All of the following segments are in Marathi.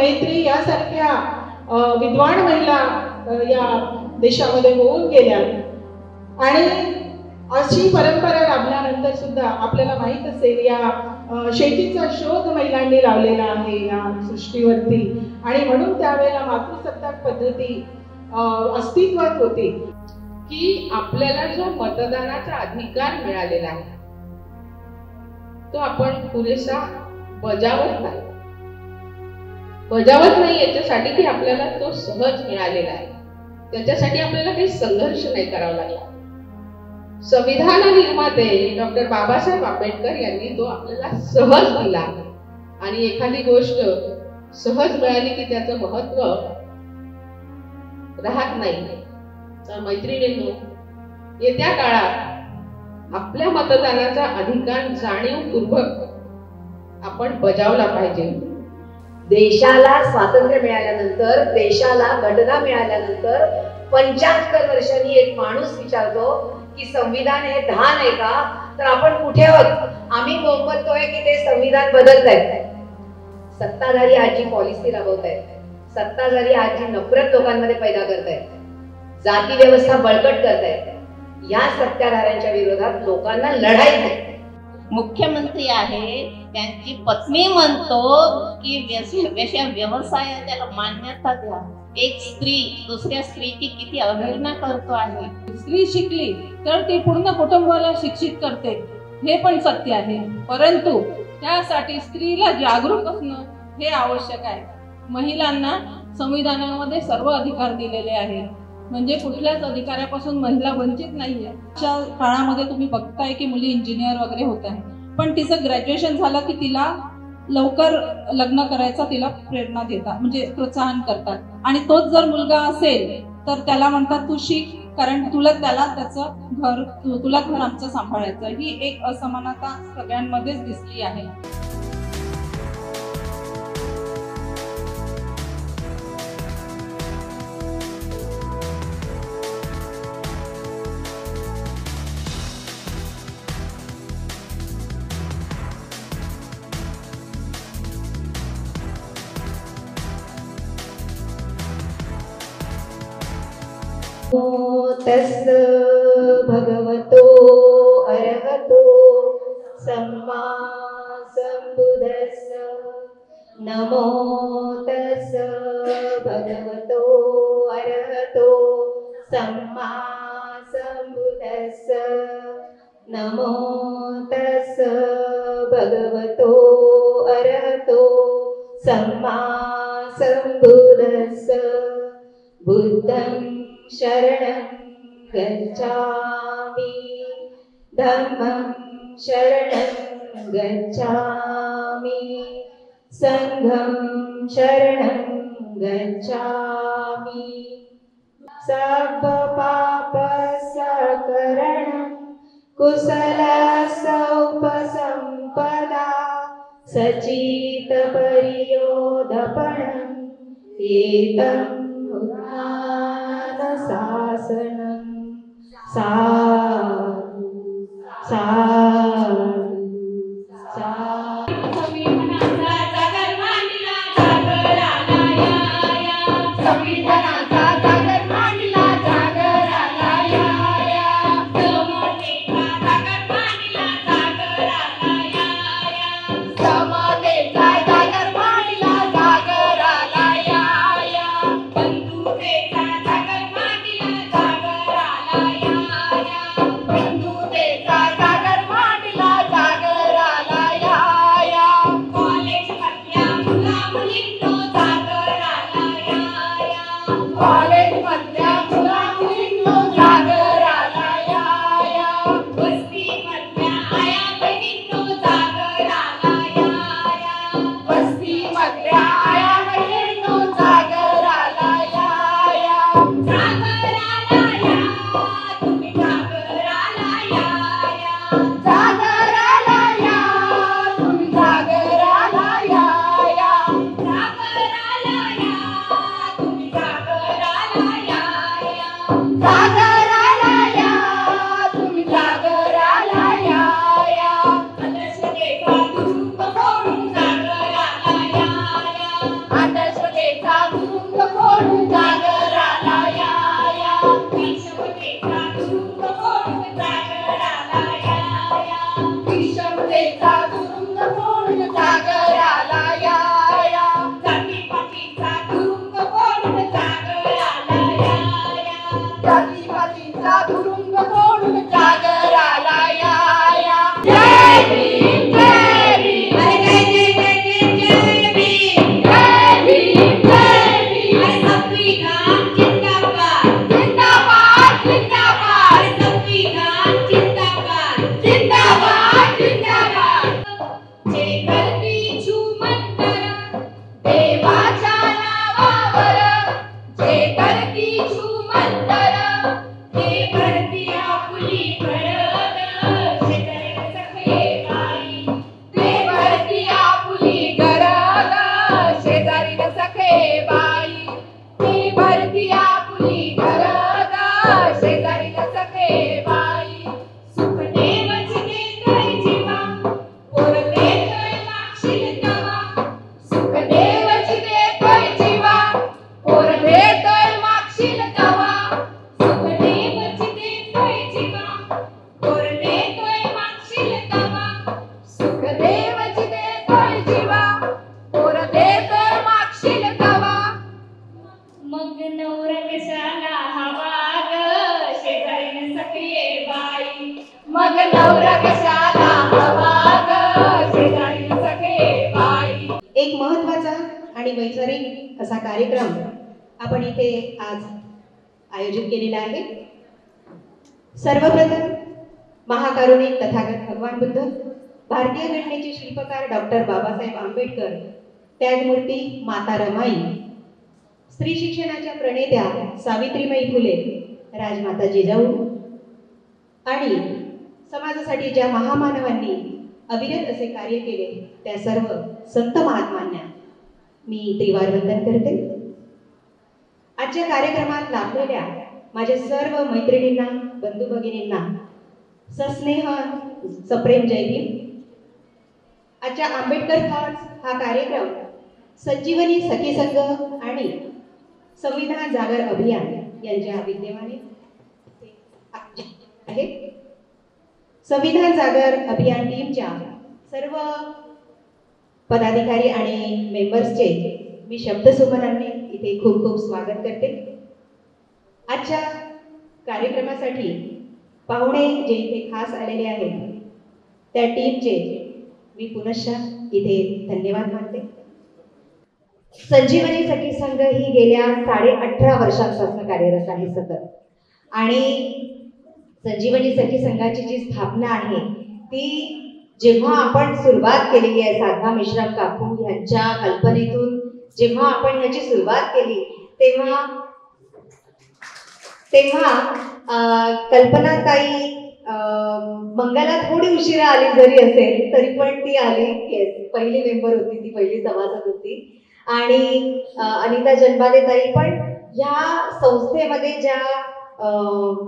मैत्री यासारख्या विद्वान महिला या देशामध्ये होऊन गेल्या आणि अशी परंपरा लाभल्यानंतर सुद्धा आपल्याला माहीत असेल या शेतीचा शोध महिलांनी लावलेला आहे या सृष्टीवरती आणि म्हणून त्यावेळेला मातृसत्ताक पद्धती अस्तित्वात होती की आपल्याला जो मतदानाचा अधिकार मिळालेला आहे तो आपण पुरेसा बजावत नाही याच्यासाठी की आपल्याला तो सहज मिळालेला आहे, त्याच्यासाठी आपल्याला काही संघर्ष नाही करावा लागला। संविधान निर्माते डॉक्टर बाबासाहेब आंबेडकर यांनी तो आपल्याला सहज दिला आणि एखादी गोष्ट सहज मिळाली की त्याचं महत्व राहत नाही। तर मैत्रिणींनो, येत्या काळात आपल्या मतदानाचा अधिकार जाणीवपूर्वक आपण बजावला पाहिजे। देशाला स्वातंत्र्य मिळाल्यानंतर, देशाला घटना मिळाल्यानंतर 75 वर्षांनी एक माणूस विचारतो की संविधान हे धान आहे का, तर आपण कुठे आहोत? आम्ही बोंबलतोय की ते संविधान बदलतायत। सत्ताधारी आजी पॉलिसी राबवतायत, सत्ताधारी आजी नफरत लोकांमध्ये पैदा करतायत, जाती व्यवस्था बळकट करतायत। या सत्ताधाऱ्यांच्या विरोधात लोकांना लढायचं। मुख्यमंत्री आहे, त्यांची पत्नी म्हणतो की व्यवसाय त्याला मान्यता द्या। एक स्त्री दुसऱ्या स्त्रीची किती अवहेलना करतो आहे। स्त्री शिकली तर ती पूर्ण कुटुंबाला शिक्षित करते, हे पण सत्य आहे, परंतु त्यासाठी स्त्रीला जागरूक असणं हे आवश्यक आहे। महिलांना संविधानामध्ये सर्व अधिकार दिलेले आहेत, म्हणजे कुठल्याच अधिकारापासून महिला वंचित नाहीये। अशा काळामध्ये तुम्ही बघताय की मुली इंजिनियर वगैरे होत आहे, पण तिचं ग्रॅज्युएशन झालं की तिला लवकर लग्न करायचा तिला प्रेरणा देतात, म्हणजे प्रोत्साहन करतात। आणि तोच जर मुलगा असेल तर त्याला म्हणतात तू शिक, कारण त्याला त्याचं घर तुला घर आमचं सांभाळायचं। ही एक असमानता सगळ्यांमध्येच दिसली आहे। तस् भगवतो अरहतो सम्मा सम्बुद्धस्स। नमो तस् भगवतो अरहतो सम्मा सम्बुद्धस्स। नमो तस् भगवतो अरहतो सम्मा सम्बुद्धस्स। बुद्धं शरणं गच्छामि, धम्मं शरणं गच्छामि, संघं शरणं गच्छामि। सर्व पाप सकरणं कुशल सौपसंपदा सचित परियोधपणं एतं शासनं। साधु साधु बंधुतेचा जागर समस्येचा तुरुंग फोडून जागराला या या, जातीपातीचा तुरुंग फोडून जागराला या या, जातीपातीचा तुरुंग फोडून जागराला या या. जय भीम जय भीम, अरे जय जय जय जय भीम, जय भीम जय भीम. अरे संविधान जिंदाबाद जिंदाबाद जिंदाबाद, अरे संविधान जिंदाबाद जिंदाबाद जिंदाबाद. जे करती छूमंतर देवाच्या नावावर, जे करती छूमंतर ते भरती आपुली घरग, शेजारी सखे बाई ते भरती आपुली घरग, शेजारी सखे बाई ते भरती आपुली घरग, शेजारी सखे बाई. सुखदेवच देतोय जीवा पोर देतोय मागशील तवा, सुखदेवच देतोय जीवा पोर देतोय मागशील तवा, सुखदेवच देतोय जीवा पोर देतोय मागशील तवा, सुखदेवच देतोय जीवा पोर देतोय मागशील तवा. मग नवरा कशाला हवा ग, शेजारी सखी बाई, मग नवरा कशाला हवा ग, शेजारी सखी बाई. एक महत्त्वाचा आणि वैचारिक असा कार्यक्रम आपण इथे आज आयोजित केलेला आहे. सर्वप्रथम महाकारुणिक तथागत भगवान बुद्ध, भारतीय घटनेचे शिल्पकार डॉक्टर बाबासाहेब आंबेडकर, त्यागमूर्ती माता रमाई, स्त्री शिक्षणाच्या प्रणेत्या सावित्रीबाई फुले, राजमाता जिजाऊ आणि समाजासाठी ज्या महामानवांनी अविरत असे कार्य केले त्या सर्व संत महात्मांना मी त्रिवार वंदन करते. आजच्या कार्यक्रमात लाभलेल्या माझ्या सर्व मैत्रिणींना, बंधू भगिनींना सस्नेह सप्रेम जय भीम. आजच्या आंबेडकर थॉट्स हा कार्यक्रम संजीवनी सखी संघ आणि संविधान जागर अभियान यांच्या विद्यमाने आहे. संविधान जागर अभियान टीमच्या सर्व पदाधिकारी आणि मेंबर्सचे मी शब्दसुमनांनी इथे खूप खूप स्वागत करते. आजच्या कार्यक्रमासाठी पाहुणे जे इथे खास आलेले आहेत त्या टीमचे मी पुनश्च इथे धन्यवाद मानते. संजीवनी सखी संघ ही गेल्या 18.5 वर्षांपासून कार्यरत आहे सतत, आणि संजीवनी सखी संघाची जी स्थापना आहे ती जेव्हा आपण सुरुवात केलेली आहे, साधना मेश्राम काकू यांच्या कल्पनेतून जेव्हा आपण ह्याची सुरुवात केली तेव्हा कल्पनाताई मंगला थोडी उशिरा आली जरी असेल तरी पण ती आली. पहिली मेंबर होती, ती पहिली सभासद होती. आणि अनिता जन्मादेताई पण ह्या संस्थेमध्ये ज्या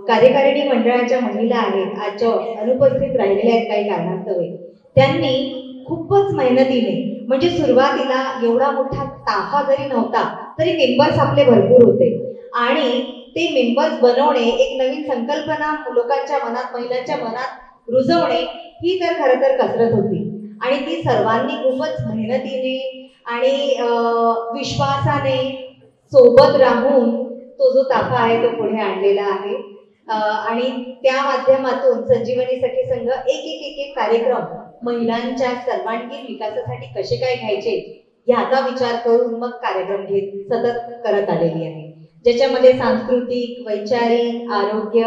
कार्यकारिणी मंडळाच्या महिला आहेत आजच्या अनुपस्थित राहिलेल्या आहेत काही कारणास्तवे, त्यांनी खूपच मेहनतीने, म्हणजे सुरुवातीला एवढा मोठा ताफा जरी नव्हता तरी मेंबर्स आपले भरपूर होते, आणि ते मेंबर्स बनवणे, एक नवीन संकल्पना लोकांच्या मनात, महिलांच्या मनात रुजवणे ही तर खरं तर कसरत होती. आणि ती सर्वांनी खूपच मेहनतीने आणि विश्वासाने सोबत राहून तो जो ताफा आहे तो पुढे आणलेला आहे. आणि त्या माध्यमातून संजीवनी सखी संघ एक कार्यक्रम महिलांच्या सर्वांगीण विकासासाठी कसे काय घ्यायचे याचा विचार करून मग कार्यक्रम घेत सतत करत आलेली आहे, ज्याच्यामध्ये सांस्कृतिक, वैचारिक, आरोग्य,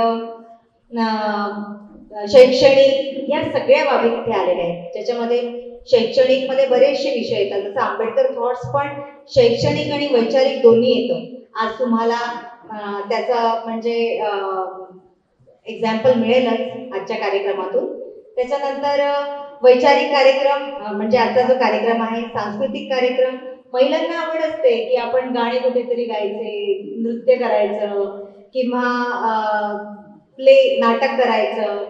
शैक्षणिक या सगळ्या बाबी तिथे आलेल्या आहेत. ज्याच्यामध्ये शैक्षणिक मध्ये बरेचसे विषय येतात, जसं आंबेडकर थॉट्स पण शैक्षणिक आणि वैचारिक दोन्ही येतं. आज तुम्हाला त्याचा म्हणजे एक्झाम्पल मिळेलच आजच्या कार्यक्रमातून. त्याच्यानंतर वैचारिक कार्यक्रम म्हणजे आजचा जो कार्यक्रम आहे, सांस्कृतिक कार्यक्रम, महिलांना आवड असते की आपण गाणे कुठेतरी गायचे, नृत्य करायचं किंवा नाटक करायचं,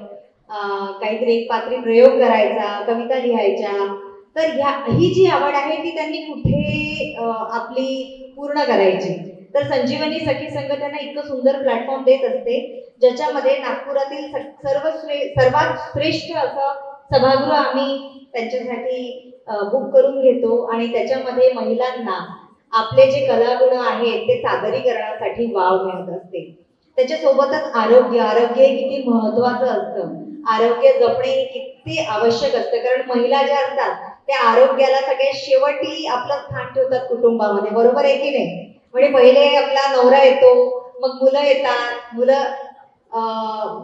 काहीतरी एक पात्री प्रयोग करायचा, कविता लिहायच्या. तर ही जी आवड आहे ती त्यांनी कुठे आपली पूर्ण करायची. तर संजीवनी सखी संघ त्यांना इतकं सुंदर प्लॅटफॉर्म देत असते, ज्याच्यामध्ये नागपुरातील सर्वात श्रेष्ठ असं सभागृह आम्ही त्यांच्यासाठी बुक करून घेतो आणि त्याच्यामध्ये महिलांना आपले जे कलागुण आहेत ते सादरीकरणासाठी वाव मिळत असते. त्याच्यासोबतच आरोग्य हे किती महत्वाचं असतं, आरोग्य जपणे किती आवश्यक असतं, कारण महिला ज्या असतात त्या आरोग्याला सगळ्यात शेवटी आपलं स्थान ठेवतात कुटुंबामध्ये, बरोबर आहे की नाही? म्हणजे पहिले आपला नवरा येतो, मग मुलं येतात,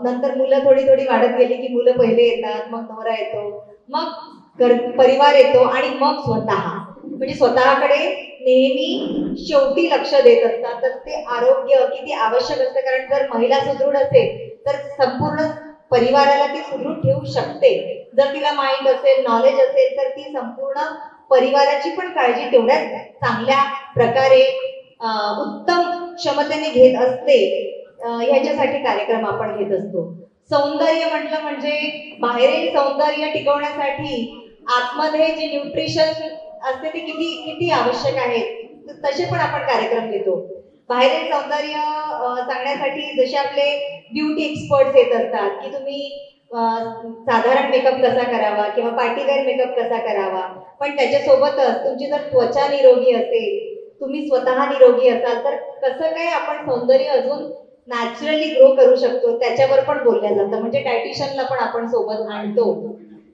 नंतर मुलं थोडी थोडी वाढत गेली की मुलं पहिले येतात, मग नवरा येतो, मग परिवार येतो आणि मग स्वतः, म्हणजे स्वतःकडे नेहमी शेवटी लक्ष देत असतात. तर ते आरोग्य किती आवश्यक असतं, कारण जर महिला सुदृढ असेल तर संपूर्ण परिवाराला ती सुदृढ ठेवू शकते. जर तिला माहित असेल, नॉलेज असेल, तर ती संपूर्ण परिवाराची पण काळजी तेवढ्याच चांगल्या प्रकारे उत्तम क्षमतेने घेत असते. ह्याच्यासाठी कार्यक्रम आपण घेत असतो. सौंदर्य म्हटलं म्हणजे बाहेरील सौंदर्य टिकवण्यासाठी आतमध्ये जे न्यूट्रिशन असते ते किती किती आवश्यक आहे, तसे पण आपण कार्यक्रम घेतो. बाहेरील सौंदर्य सांगण्यासाठी जसे आपले ब्युटी एक्सपर्ट्स येत असतात की तुम्ही साधारण मेकअप कसा करावा किंवा पार्टीवेअर मेकअप कसा करावा, पण त्याच्यासोबतच तुमची जर त्वचा निरोगी असेल, तुम्ही स्वतः निरोगी असाल, तर कसं काय आपण सौंदर्य अजून नॅचरली ग्रो करू शकतो त्याच्यावर पण बोलल्या जातं. म्हणजे डायटिशियनला पण आपण सोबत आणतो.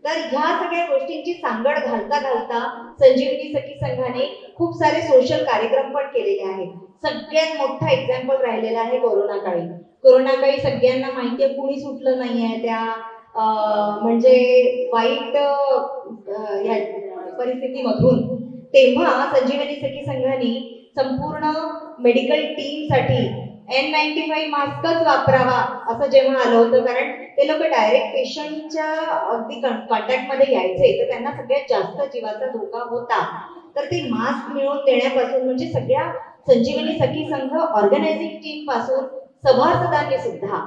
तर ह्या सगळ्या गोष्टींची सांगड घालता घालता संजीवनी सखी संघाने खूप सारे सोशल कार्यक्रम पण केलेले आहेत. सगळ्यात मोठा एक्झाम्पल राहिलेला आहे कोरोना काळी. कोरोना काळी सगळ्यांना माहिती आहे कुणी सुटलं नाहीये त्या म्हणजे वाईट परिस्थितीमधून. तेव्हा संजीवनी सखी संघाने संपूर्ण मेडिकल टीमसाठी N95 मास्कच वापरावा असं जेव्हा आलं होतं, कारण ते लोक डायरेक्ट पेशंटच्या अगदी कॉन्टॅक्टमध्ये यायचे, तर त्यांना सगळ्यात जास्त जीवाचा धोका होता. तर ते मास्क मिळवून देण्यापासून, म्हणजे सगळ्या संजीवनी सखी संघ ऑर्गनायझिंग टीम पासून सभासदांनी सुद्धा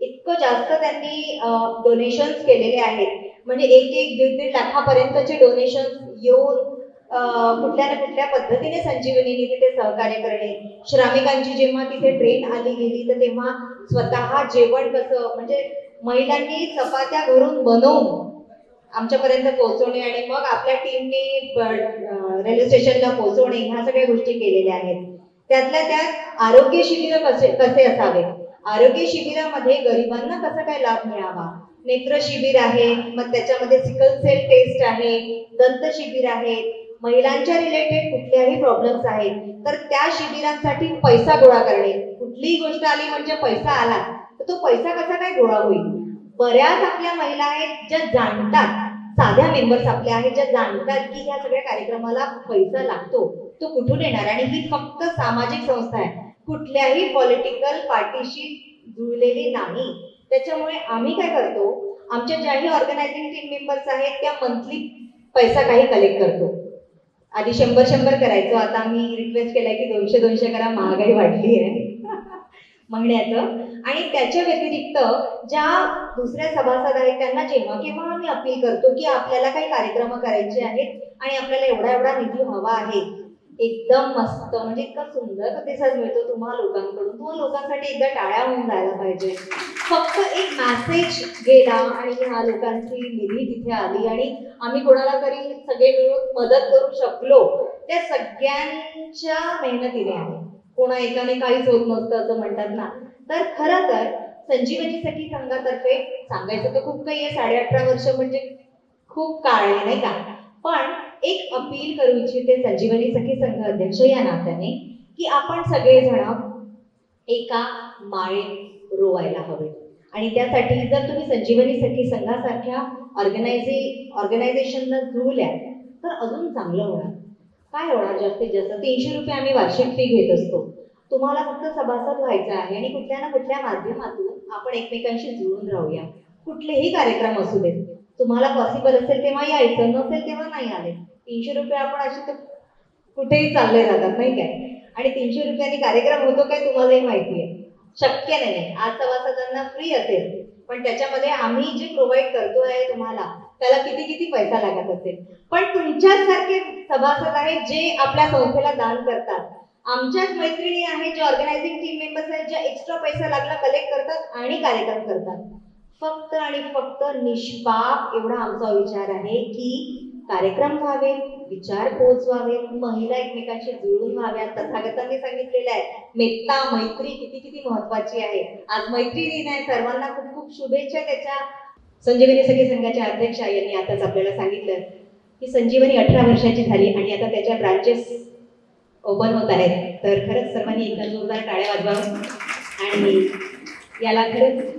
इतकं जास्त त्यांनी डोनेशन्स केलेले आहेत. म्हणजे 1-1, 1.5 लाखापर्यंतचे डोनेशन्स येऊन कुठल्या ना कुठल्या पद्धतीने संजीवनीने तिथे सहकार्य करणे. श्रमिकांची जेव्हा तिथे ट्रेन आली गेली तर तेव्हा स्वतः जेवण कसं, म्हणजे महिलांनी चपात्या घरून बनवून आमच्यापर्यंत पोहोचवणे आणि मग आपल्या टीमने रेल्वे स्टेशनला पोहोचवणे, ह्या सगळ्या गोष्टी केलेल्या आहेत. त्यातल्या त्यात आरोग्य शिबिर कसे असावे, आरोग्य शिबिरामध्ये गरिबांना कसा काय लाभ मिळावा. नेत्र शिबिर आहे, मग त्याच्यामध्ये सिकल सेल टेस्ट आहे, दंत शिबिर आहे, महिलांच्या रिलेटेड कुठल्याही प्रॉब्लेम्स आहेत तर त्या शिबिरांसाठी पैसा गोळा करणे. कुठलीही गोष्ट आली म्हणजे पैसा आला तर तो पैसा कसा काय गोळा होईल. बऱ्याच आपल्या महिला आहेत ज्या जाणतात, साध्या मेंबर्स आपल्या आहेत ज्या जाणतात की ह्या सगळ्या कार्यक्रमाला पैसा लागतो, तो कुठून येणार. आणि ही फक्त सामाजिक संस्था आहे, कुठल्याही पॉलिटिकल पार्टीशी जुळलेली नाही. त्याच्यामुळे आम्ही काय करतो, आमच्या ज्याही ऑर्गनायझिंग टीम मेंबर्स आहेत त्या मंथली पैसा काही कलेक्ट करतो. आधी 100 करायचो, आता आम्ही रिक्वेस्ट केलाय की 200 करा, महागाई वाढली आहे महिन्याचं. आणि त्याच्या व्यतिरिक्त ज्या दुसऱ्या सभासद आहेत त्यांना जेव्हा केव्हा आम्ही अपील करतो की आपल्याला काही कार्यक्रम करायचे आहेत आणि आपल्याला एवढा निधी हवा आहे. एकदम मस्त, म्हणजे इतका सुंदर प्रतिसाद मिळतो तुम्हा लोकांकडून. तुम्हा लोकांसाठी एकदा टाळ्या होऊन जायला पाहिजे. फक्त एक मेसेज गेला आणि ह्या लोकांची निधी तिथे आली आणि आम्ही कोणाला तरी सगळे मिळून मदत करू शकलो, त्या सगळ्यांच्या मेहनतीने आहे. कोणा एकाने काहीच होत नसतं असं म्हणतात ना. तर खरं तर संजीवनी सखी संघातर्फे सांगायचं तर खूप काही आहे. 18.5 वर्ष म्हणजे खूप काळ आहे नाही का. पण एक अपील करू इच्छिते संजीवनी सखी संघ अध्यक्ष या नात्याने की आपण सगळेजण एका माळेत रोवायला हवे. आणि त्यासाठी जर तुम्ही संजीवनी सखी संघासारख्या ऑर्गनायझेशनला जुळल्या तर अजून चांगलं होणार. काय होणार, जास्तीत जास्त 300 रुपये आम्ही वार्षिक फी घेत असतो. तुम्हाला फक्त सभासद व्हायचं आहे आणि कुठल्या ना कुठल्या माध्यमातून आपण एकमेकांशी जुळून राहूया. कुठलेही कार्यक्रम असू देत, तुम्हाला पॉसिबल असेल तेव्हा यायचं, नसेल तेव्हा नाही आले. 300 रुपये आपण अशी तर कुठेही चालले जातात नाही काय. आणि 300 रुपयांनी कार्यक्रम होतो काय तुम्हालाही माहिती आहे, शक्य नाही. आज सभासदांना फ्री असेल पण त्याच्यामध्ये आम्ही जे प्रोव्हाइड करतो आहे तुम्हाला त्याला किती किती पैसा लागत असेल. पण तुमच्यासारखे सभासद आहेत जे आपल्या संस्थेला दान करतात. आमच्याच मैत्रिणी आहेत जे ऑर्गनायझिंग टीम मेंबर्स आहेत ज्या एक्स्ट्रा पैसा लागला कलेक्ट करतात आणि कार्यक्रम करतात. फक्त आणि फक्त निष्पाप एवढा आमचा विचार आहे की कार्यक्रम व्हावे, विचार पोहोचवावेत, महिला एकमेकांशी जुळून व्हाव्यात. तथागतांनी सांगितलेलं आहे मेत्ता मैत्री किती किती महत्वाची आहे. आज मैत्री दिन आहे, सर्वांना खूप खूप शुभेच्छा. त्याच्या संजीवनी सखी संघाच्या अध्यक्षा यांनी आताच आपल्याला सांगितलं की संजीवनी 18 वर्षाची झाली आणि आता त्याच्या ब्रांचेस ओपन होत आहेत. तर खरंच सर्वांनी एकदा जोरदार टाळ्या वाजवाव्या आणि याला खरंच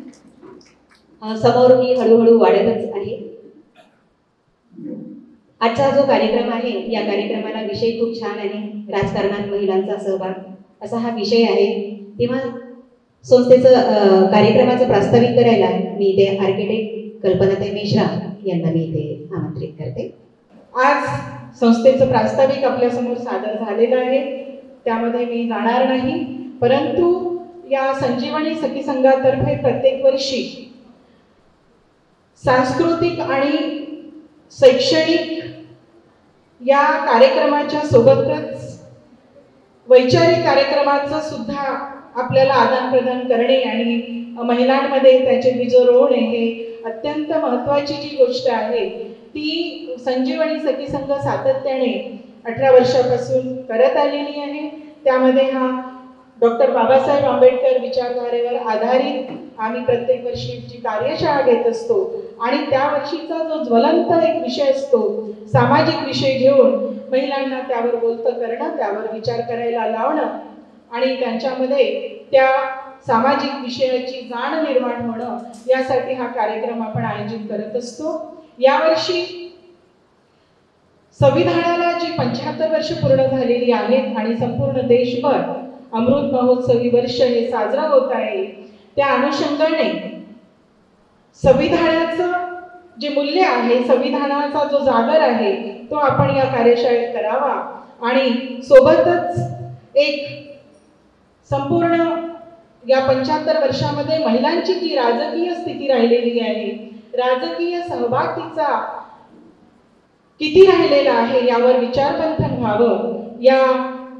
समोर ही हळूहळू वाढतच आहे. आजचा जो कार्यक्रम आहे या कार्यक्रमाला विषय खूप छान आहे, राजकारणात महिलांचा सहभाग असा हा विषय आहे. तेव्हा संस्थेचं कार्यक्रमाचं प्रास्ताविक करायला मी इथे आर्किटेक्ट कल्पनाताई मेश्राम यांना मी इथे आमंत्रित करते. आज संस्थेचं प्रास्ताविक आपल्यासमोर सादर झालेलं आहे, त्यामध्ये मी जाणार नाही. परंतु या संजीवनी सखी संघातर्फे प्रत्येक वर्षी सांस्कृतिक आणि शैक्षणिक या कार्यक्रमाच्या सोबतच वैचारिक कार्यक्रमाचं सुद्धा आपल्याला आदान प्रदान करणे आणि महिलांमध्ये त्याचे बीज रोवणे हे अत्यंत महत्त्वाची जी गोष्ट आहे ती संजीवनी सखी संघ सातत्याने 18 वर्षापासून करत आलेली आहे. त्यामध्ये हा डॉक्टर बाबासाहेब आंबेडकर विचारधारेवर आधारित आम्ही प्रत्येक वर्षी जी कार्यशाळा घेत असतो आणि त्या वर्षीचा जो ज्वलंत एक विषय असतो सामाजिक विषय घेऊन महिलांना त्यावर बोलतं करणं, त्यावर विचार करायला लावणं आणि त्यांच्यामध्ये त्या सामाजिक विषयाची जाण निर्माण होणं यासाठी हा कार्यक्रम आपण आयोजित करत असतो. यावर्षी संविधानाला जी 75 वर्ष पूर्ण झालेली आहेत आणि संपूर्ण देशभर अमृत महोत्सवी वर्ष हे साजरा होत आहे, त्या अनुषंगाने संविधानाचं जे मूल्य आहे, संविधानाचा जो जागर आहे तो आपण या कार्यशाळेत करावा आणि सोबतच एक संपूर्ण या 75 वर्षामध्ये महिलांची जी राजकीय स्थिती राहिलेली आहे, राजकीय सहभाग तिचा किती राहिलेला आहे यावर विचारमंथन व्हावं. या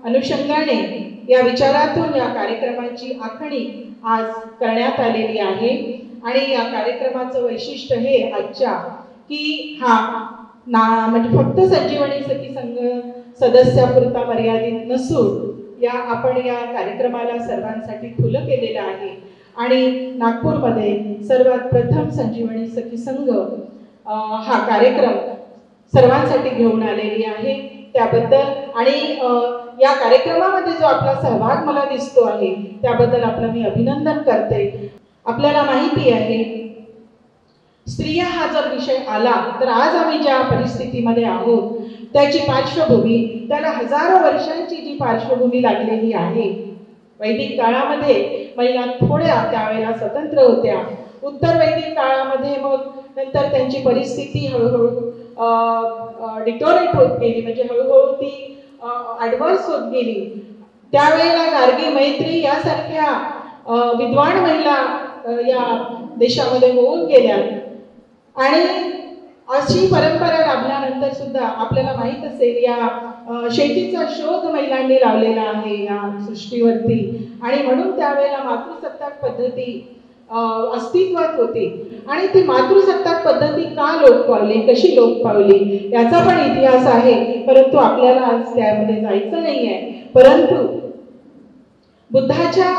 अनुषंगाने या विचारातून या कार्यक्रमाची आखणी आज करण्यात आलेली आहे आणि या कार्यक्रमाचं वैशिष्ट्य हे आजच्या की हा म्हणजे फक्त संजीवनी सखी संघ सदस्यापुरता मर्यादित नसून आपण या कार्यक्रमाला सर्वांसाठी खुलं केलेलं आहे आणि नागपूरमध्ये सर्वात प्रथम संजीवनी सखी संघ हा कार्यक्रम सर्वांसाठी घेऊन आलेली आहे. त्याबद्दल आणि या कार्यक्रमामध्ये जो आपला सहभाग मला दिसतो आहे त्याबद्दल आपलं मी अभिनंदन करते. आपल्याला माहिती आहे स्त्रिया हा जर विषय आला तर आज आम्ही ज्या परिस्थितीमध्ये आहोत त्याची पार्श्वभूमी, त्याला हजारो वर्षांची जी पार्श्वभूमी लागलेली आहे. वैदिक काळामध्ये महिला थोड्या त्यावेळेला स्वतंत्र होत्या. उत्तर वैदिक काळामध्ये मग नंतर त्यांची परिस्थिती हळूहळू डिटोरेट होत गेली, म्हणजे हळूहळू ती ॲडव्हान्स होत गेली. त्यावेळेला गार्गी, मैत्री यासारख्या विद्वान महिला या देशामध्ये होऊन गेल्या आणि अशी परंपरा लाभल्यानंतर सुद्धा आपल्याला माहीत असेल या शेतीचा शोध महिलांनी लावलेला आहे या सृष्टीवरती आणि म्हणून त्यावेळेला मातृसत्ताक पद्धती अस्तित्वात होती आणि ती मातृसत्ताक पद्धती का लोप पावली, कशी लोप पावली याचा पण इतिहास आहे. परंतु आपल्याला आज त्यामध्ये जायचं नाही आहे. परंतु बुद्धाच्या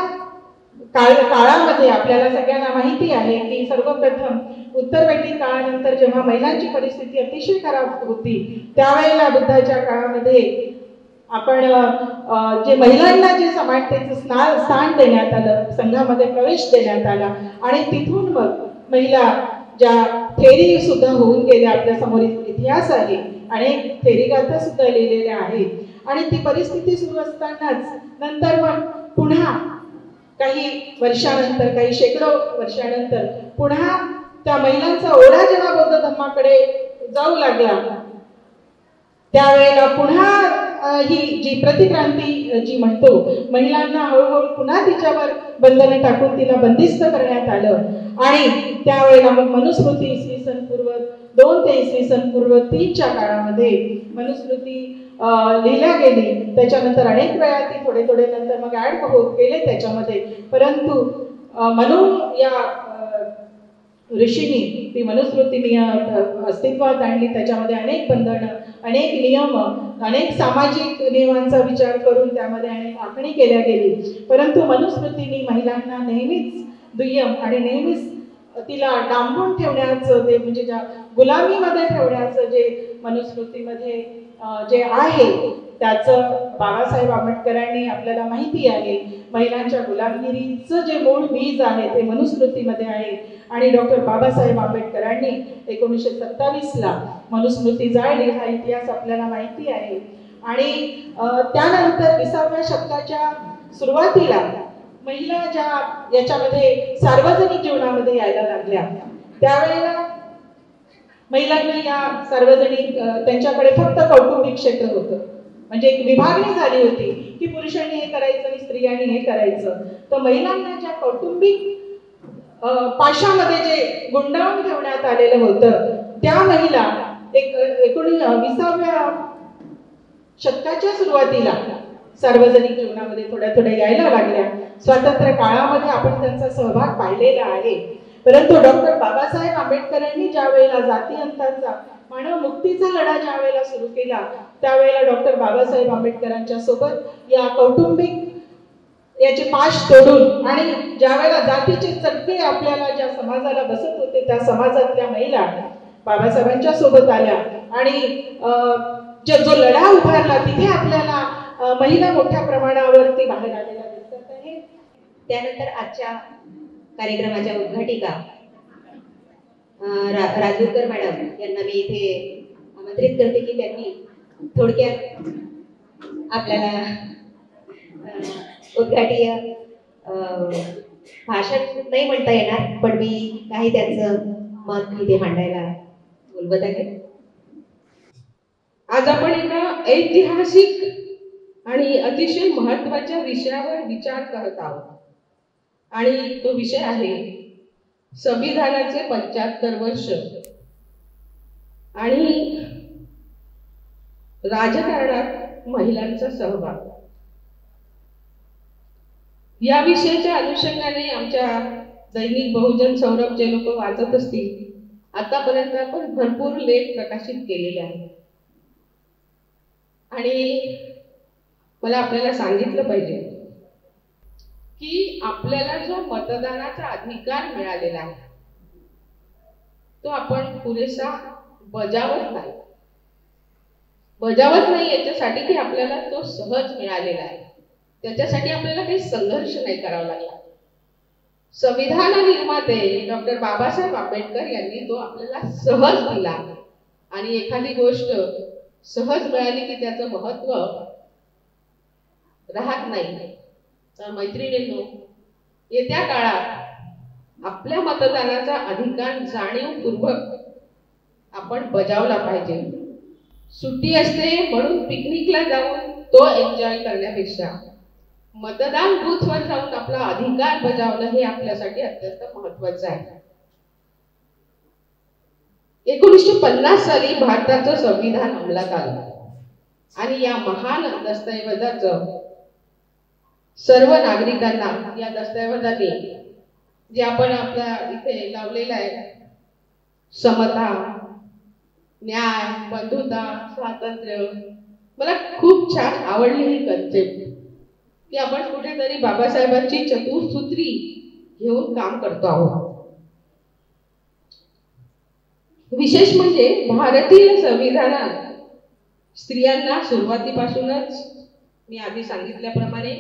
काळामध्ये आपल्याला सगळ्यांना माहिती आहे की सर्वप्रथम उत्तर वैदिक काळानंतर जेव्हा महिलांची परिस्थिती अतिशय खराब होती त्यावेळेला बुद्धाच्या काळामध्ये आपण जे महिलांना जे समानतेचं स्थान देण्यात आलं, संघामध्ये प्रवेश देण्यात आला आणि तिथून मग महिला ज्या थेरी सुद्धा होऊन गेल्या, आपल्या समोर इतिहास आहे, अनेक थेरी गाथा सुद्धा लिहिलेल्या आहेत आणि ती परिस्थिती सुरू असतानाच नंतर मग पुन्हा काही वर्षानंतर, काही शेकडो वर्षानंतर पुन्हा त्या महिलांचा ओढा जेव्हा बौद्ध धर्माकडे जाऊ लागला त्यावेळेला पुन्हा ही जी प्रतिक्रांती जी म्हणतो महिलांना हळूहळू पुन्हा तिच्यावर बंधने टाकून तिला बंदिस्त करण्यात आलं आणि त्यावेळेला मग मनुस्मृती इसवी सन पूर्व 2 ते इसवी सन पूर्व 3च्या काळामध्ये मनुस्मृती लिहिल्या गेली. त्याच्यानंतर अनेक वेळा ती थोडे थोडे नंतर मग ऍड होत गेले त्याच्यामध्ये. परंतु म्हणून या ऋषींनी ती मनुस्मृती अस्तित्वात आणली. त्याच्यामध्ये अनेक बंधनं, अनेक नियम, अनेक सामाजिक नियमांचा विचार करून त्यामध्ये अनेक आखणी केल्या गेली. परंतु मनुस्मृतींनी महिलांना नेहमीच दुय्यम आणि नेहमीच तिला डांबून ठेवण्याचं, ते म्हणजे ज्या गुलामीमध्ये ठेवण्याचं जे मनुस्मृतीमध्ये जे आहे त्याचं बाबासाहेब आंबेडकरांनी आपल्याला माहिती आहे. महिलांच्या गुलामगिरीचं जे मूळ बीज आहे ते मनुस्मृतीमध्ये आहे. आणि डॉक्टर बाबासाहेब आंबेडकरांनी 1927ला मनुस्मृती जाळली, हा इतिहास आपल्याला माहिती आहे. आणि त्यानंतर 20व्या शतकाच्या सुरुवातीला महिला ज्या याच्यामध्ये सार्वजनिक जीवनामध्ये यायला लागल्या, त्यावेळेला महिलांना या सार्वजनिक त्यांच्याकडे फक्त कौटुंबिक क्षेत्र होतं. म्हणजे एक विभागणी झाली होती की पुरुषांनी हे करायचं आणि स्त्रियांनी हे करायचं. तर महिलांना ज्या कौटुंबिक पाशामध्ये जे गुंडाळून ठेवण्यात आलेलं होतं, त्या महिला 19व्या शतकाच्या सुरुवातीला सार्वजनिक जीवनामध्ये थोड्या थोड्या यायला लागल्या. स्वातंत्र्य काळामध्ये आपण त्यांचा सहभाग पाहिलेला आहे. परंतु डॉक्टर बाबासाहेब आंबेडकरांनी ज्या वेळेला जातीअंताचा, मानव मुक्तीचा लढा ज्या वेळेला सुरू केला, त्यावेळेला डॉक्टर बाबासाहेब आंबेडकरांच्या सोबत या कौटुंबिक याचे पाश तोडून आणि ज्या वेळेला जातीचे चटके आपल्याला ज्या समाजाला बसत होते, त्या समाजातल्या महिला बाबासाहेबांच्या सोबत आल्या आणि जो लढा उभारला तिथे आपल्याला महिला मोठ्या प्रमाणावरती बाहेर आलेल्या दिसत आहे. त्यानंतर आजच्या कार्यक्रमाच्या उद्घाटिका राजूरकर मॅडम यांना मी इथे आमंत्रित करते की त्यांनी थोडक्यात आपल्याला उद्घाटीय भाषण नाही म्हणता येणार, पण मी काही त्यांचं मत इथे मांडायला बोलवत आहे. आज आपण एका ऐतिहासिक आणि अतिशय महत्त्वाच्या विषयावर विचार करत आहोत. आणि तो विषय आहे संविधानाचे 75 वर्ष आणि राजकारणात महिलांचा सहभाग. या विषयाच्या अनुषंगाने आमच्या दैनिक बहुजन सौरभचे लोक वाचत असतील, आतापर्यंत आपण भरपूर लेख प्रकाशित केलेले आहेत. आणि मला आपल्याला सांगितलं पाहिजे की आपल्याला जो मतदानाचा अधिकार मिळालेला आहे तो आपण पुरेसा बजावत नाही याच्यासाठी की आपल्याला तो सहज मिळालेला आहे. त्याच्यासाठी आपल्याला काही संघर्ष नाही करावा लागला. संविधान निर्माते डॉक्टर बाबासाहेब आंबेडकर यांनी तो आपल्याला सहज दिला. आणि एखादी गोष्ट सहज मिळाली की त्याचं महत्व राहत नाही. तर मैत्रिणींनो, येत्या काळात आपल्या मतदानाचा अधिकार जाणीवपूर्वक आपण बजावला पाहिजे. सुट्टी असते म्हणून पिकनिकला जाऊन तो एन्जॉय करण्यापेक्षा मतदान बूथवर जाऊन आपला अधिकार बजावणं हे आपल्यासाठी अत्यंत महत्त्वाचं आहे. 1950 साली भारताचं संविधान अंमलात आलं आणि या महान दस्तऐवजाचं सर्व नागरिकांना, या दस्तऐवजाने जे आपण आपल्या इथे लावलेलं आहे, समता, न्याय, बंधुता, स्वातंत्र्य, मला खूप छान आवडली ही कन्सेप्ट की आपण कुठेतरी बाबासाहेबांची चतुसूत्री घेऊन काम करतो आहोत. विशेष म्हणजे भारतीय संविधानात स्त्रियांना सुरुवातीपासूनच मी आधी सांगितल्याप्रमाणे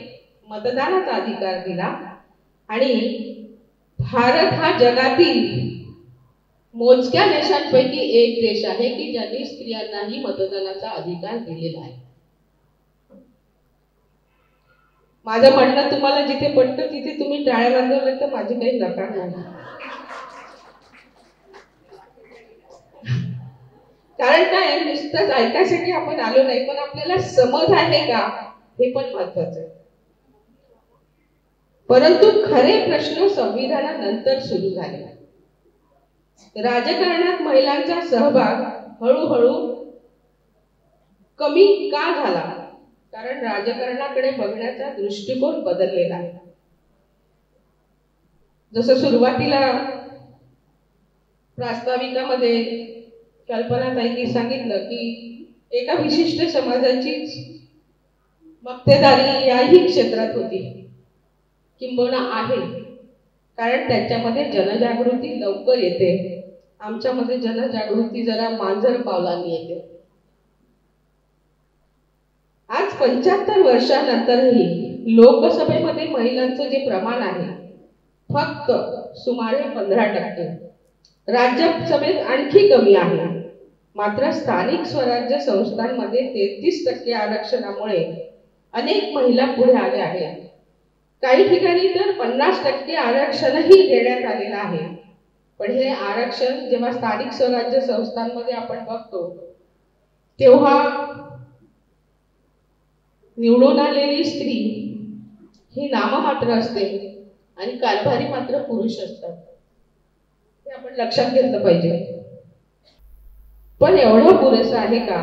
मतदानाचा अधिकार दिला. आणि भारत हा जगातील मोजक्या देशांपैकी एक देश आहे की ज्यांनी स्त्रियांनाही मतदानाचा अधिकार दिलेला आहे. माझं म्हणणं तुम्हाला जिथे पटतं तिथे तुम्ही टाळ्या वाजवल्या तर माझी काही नकार नाही. कारण काय, नुसतंच ऐकायसाठी आपण आलो नाही, पण आपल्याला समज आहे का हे पण महत्वाचं आहे. परंतु खरे प्रश्न संविधानानंतर सुरू झाले. राजकारणात महिलांचा सहभाग हळूहळू कमी का झाला? कारण राजकारणाकडे बघण्याचा दृष्टिकोन बदललेला आहे. जसं सुरुवातीला प्रास्ताविकामध्ये कल्पनाताईंनी सांगितलं की एका विशिष्ट समाजाची मक्तेदारी याही क्षेत्रात होती, किंबहुना आहे, कारण त्याच्यामध्ये जनजागृती लवकर येते. आमच्यामध्ये जनजागृती जरा मांजर पावलांनी येते. आज 75 वर्षानंतरही लोकसभेमध्ये महिलांचं जे प्रमाण आहे फक्त सुमारे 15%, राज्यसभेत आणखी कमी आहे. मात्र स्थानिक स्वराज्य संस्थांमध्ये 33% आरक्षणामुळे अनेक महिला पुढे आल्या आहेत. काही ठिकाणी तर 50% आरक्षणही देण्यात आलेलं आहे. पण हे आरक्षण जेव्हा स्थानिक स्वराज्य संस्थांमध्ये आपण बघतो तेव्हा निवडून आलेली स्त्री ही नाममात्र असते आणि कारभारी मात्र पुरुष असतात. हे आपण लक्षात घेतलं पाहिजे. पण एवढं पुरेसं आहे का,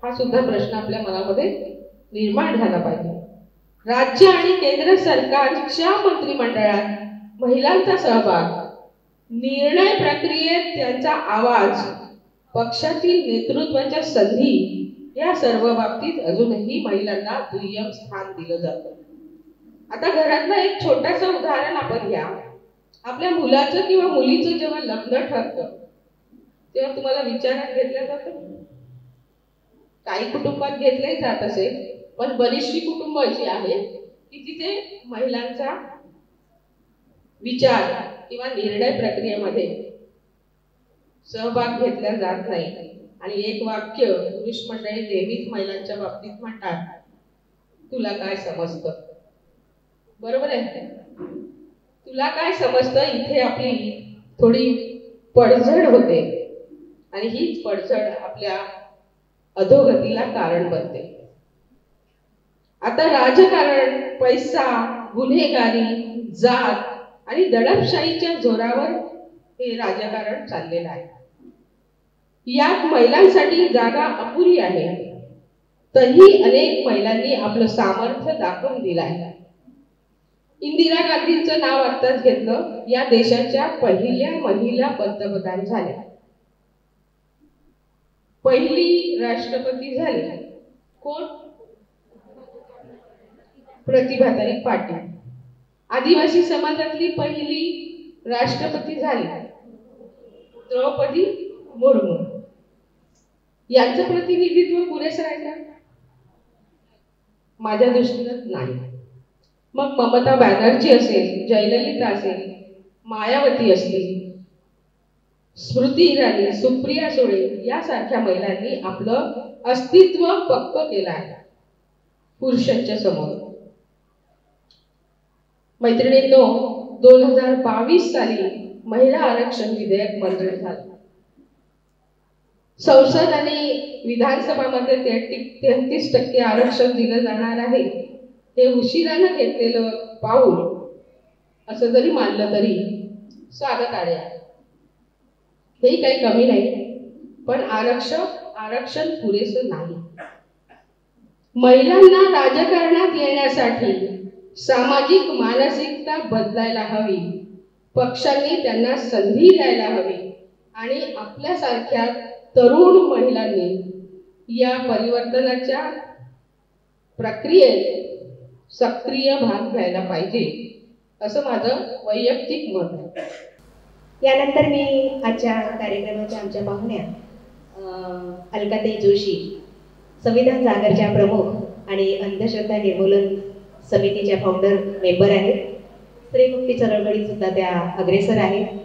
हा सुद्धा प्रश्न आपल्या मनामध्ये निर्माण झाला पाहिजे. राज्य आणि केंद्र सरकारच्या मंत्रिमंडळात महिलांचा सहभाग, निर्णय प्रक्रियेत त्यांचा आवाज, पक्षातील नेतृत्वाच्या संधी या सर्व बाबतीत अजूनही महिलांना दुय्यम स्थान दिलं जातं. आता घरातलं एक छोटंसं उदाहरण आपण घ्या. आपल्या मुलाचं किंवा मुलीचं जेव्हा लग्न ठरतं तेव्हा तुम्हाला विचारात घेतलं जातं. काही कुटुंबात घेतले जात असेल, पण बरीचशी कुटुंब अशी आहेत की तिथे महिलांचा विचार किंवा निर्णय प्रक्रियेमध्ये सहभाग घेतला जात नाही. आणि एक वाक्य पुरुष मंडळी नेहमीच महिलांच्या बाबतीत म्हणतात, तुला काय समजतं. बरोबर आहे, तुला काय समजतं. इथे आपली थोडी पडझड होते आणि हीच पडझड आपल्या अधोगतीला कारण बनते. आता राजकारण, पैसा, गुन्हेगारी, जात आणि दडपशाहीच्या जोरावर हे राजकारण चाललेलं आहे. यात महिलांसाठी जागा अपुरी आहे, तरीही अनेक महिलांनी आपलं सामर्थ्य दाखवून दिलं आहे. इंदिरा गांधींचं नाव आत्ताच घेतलं. या देशाच्या पहिल्या महिला पंतप्रधान झाल्या, पहिली राष्ट्रपती झाली. कोण? प्रतिभाताई पाटील. आदिवासी समाजातली पहिली राष्ट्रपती झाली द्रौपदी मुर्मू. यांचं प्रतिनिधित्व पुरेसं आहे का? माझ्या दृष्टीनं नाही. मग ममता बॅनर्जी असेल, जयललिता असेल, मायावती असतील, स्मृती इराणी, सुप्रिया सुळे यासारख्या महिलांनी आपलं अस्तित्व पक्क केलं आहे पुरुषांच्या समोर. मैत्रिणींनो, 2022 साली महिला आरक्षण विधेयक मंजूर झालं. संसद आणि विधानसभामध्ये 33% आरक्षण दिलं जाणार आहे. हे उशिरानं घेतलेलं पाऊल असं जरी मानलं तरी स्वागतार्ह आहे. हेही काही कमी नाही, पण आरक्षण पुरेसं नाही. महिलांना राजकारणात येण्यासाठी सामाजिक मानसिकता बदलायला हवी. पक्षांनी त्यांना संधी द्यायला हवी आणि आपल्यासारख्या तरुण महिलांनी या परिवर्तनाच्या प्रक्रियेत सक्रिय भाग घ्यायला पाहिजे, असं माझं वैयक्तिक मत आहे. यानंतर मी आजच्या कार्यक्रमाच्या आमच्या पाहुण्या अलकाताई जोशी, संविधान जागरच्या प्रमुख आणि अंधश्रद्धा निर्मूलन समितीच्या फाउंडर मेंबर आहेत. स्त्रीमुक्ती चळवळीत सुद्धा त्या अग्रेसर आहेत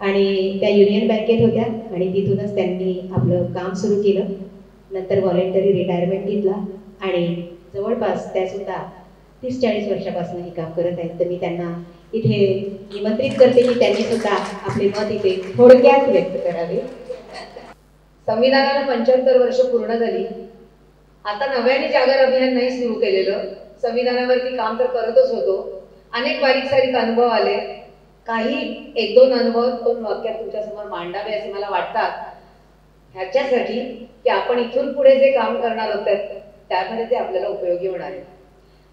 आणि त्या युनियन बँकेत होत्या आणि तिथूनच त्यांनी आपलं काम सुरू केलं. नंतर व्हॉलेंटरी रिटायरमेंट घेतला आणि जवळपास त्या सुद्धा 30-40 वर्षापासून हे काम करत आहेत. तर मी त्यांना इथे निमंत्रित करते की त्यांनी सुद्धा आपले मत इथे थोडक्यात व्यक्त करावे. संविधानाला 75 वर्ष पूर्ण झाली. आता नव्याने जागर अभियान नाही सुरू केलेलं. संविधानावरती काम तर करतच होतो. अनेक बारीक सारीक अनुभव आले. काही 1-2 अनुभव 2 वाक्यात तुमच्यासमोर मांडावे असे मला वाटतात. ह्याच्यासाठी की आपण इथून पुढे जे काम करणार आहोत त्यामध्ये ते आपल्याला उपयोगी होणार आहे.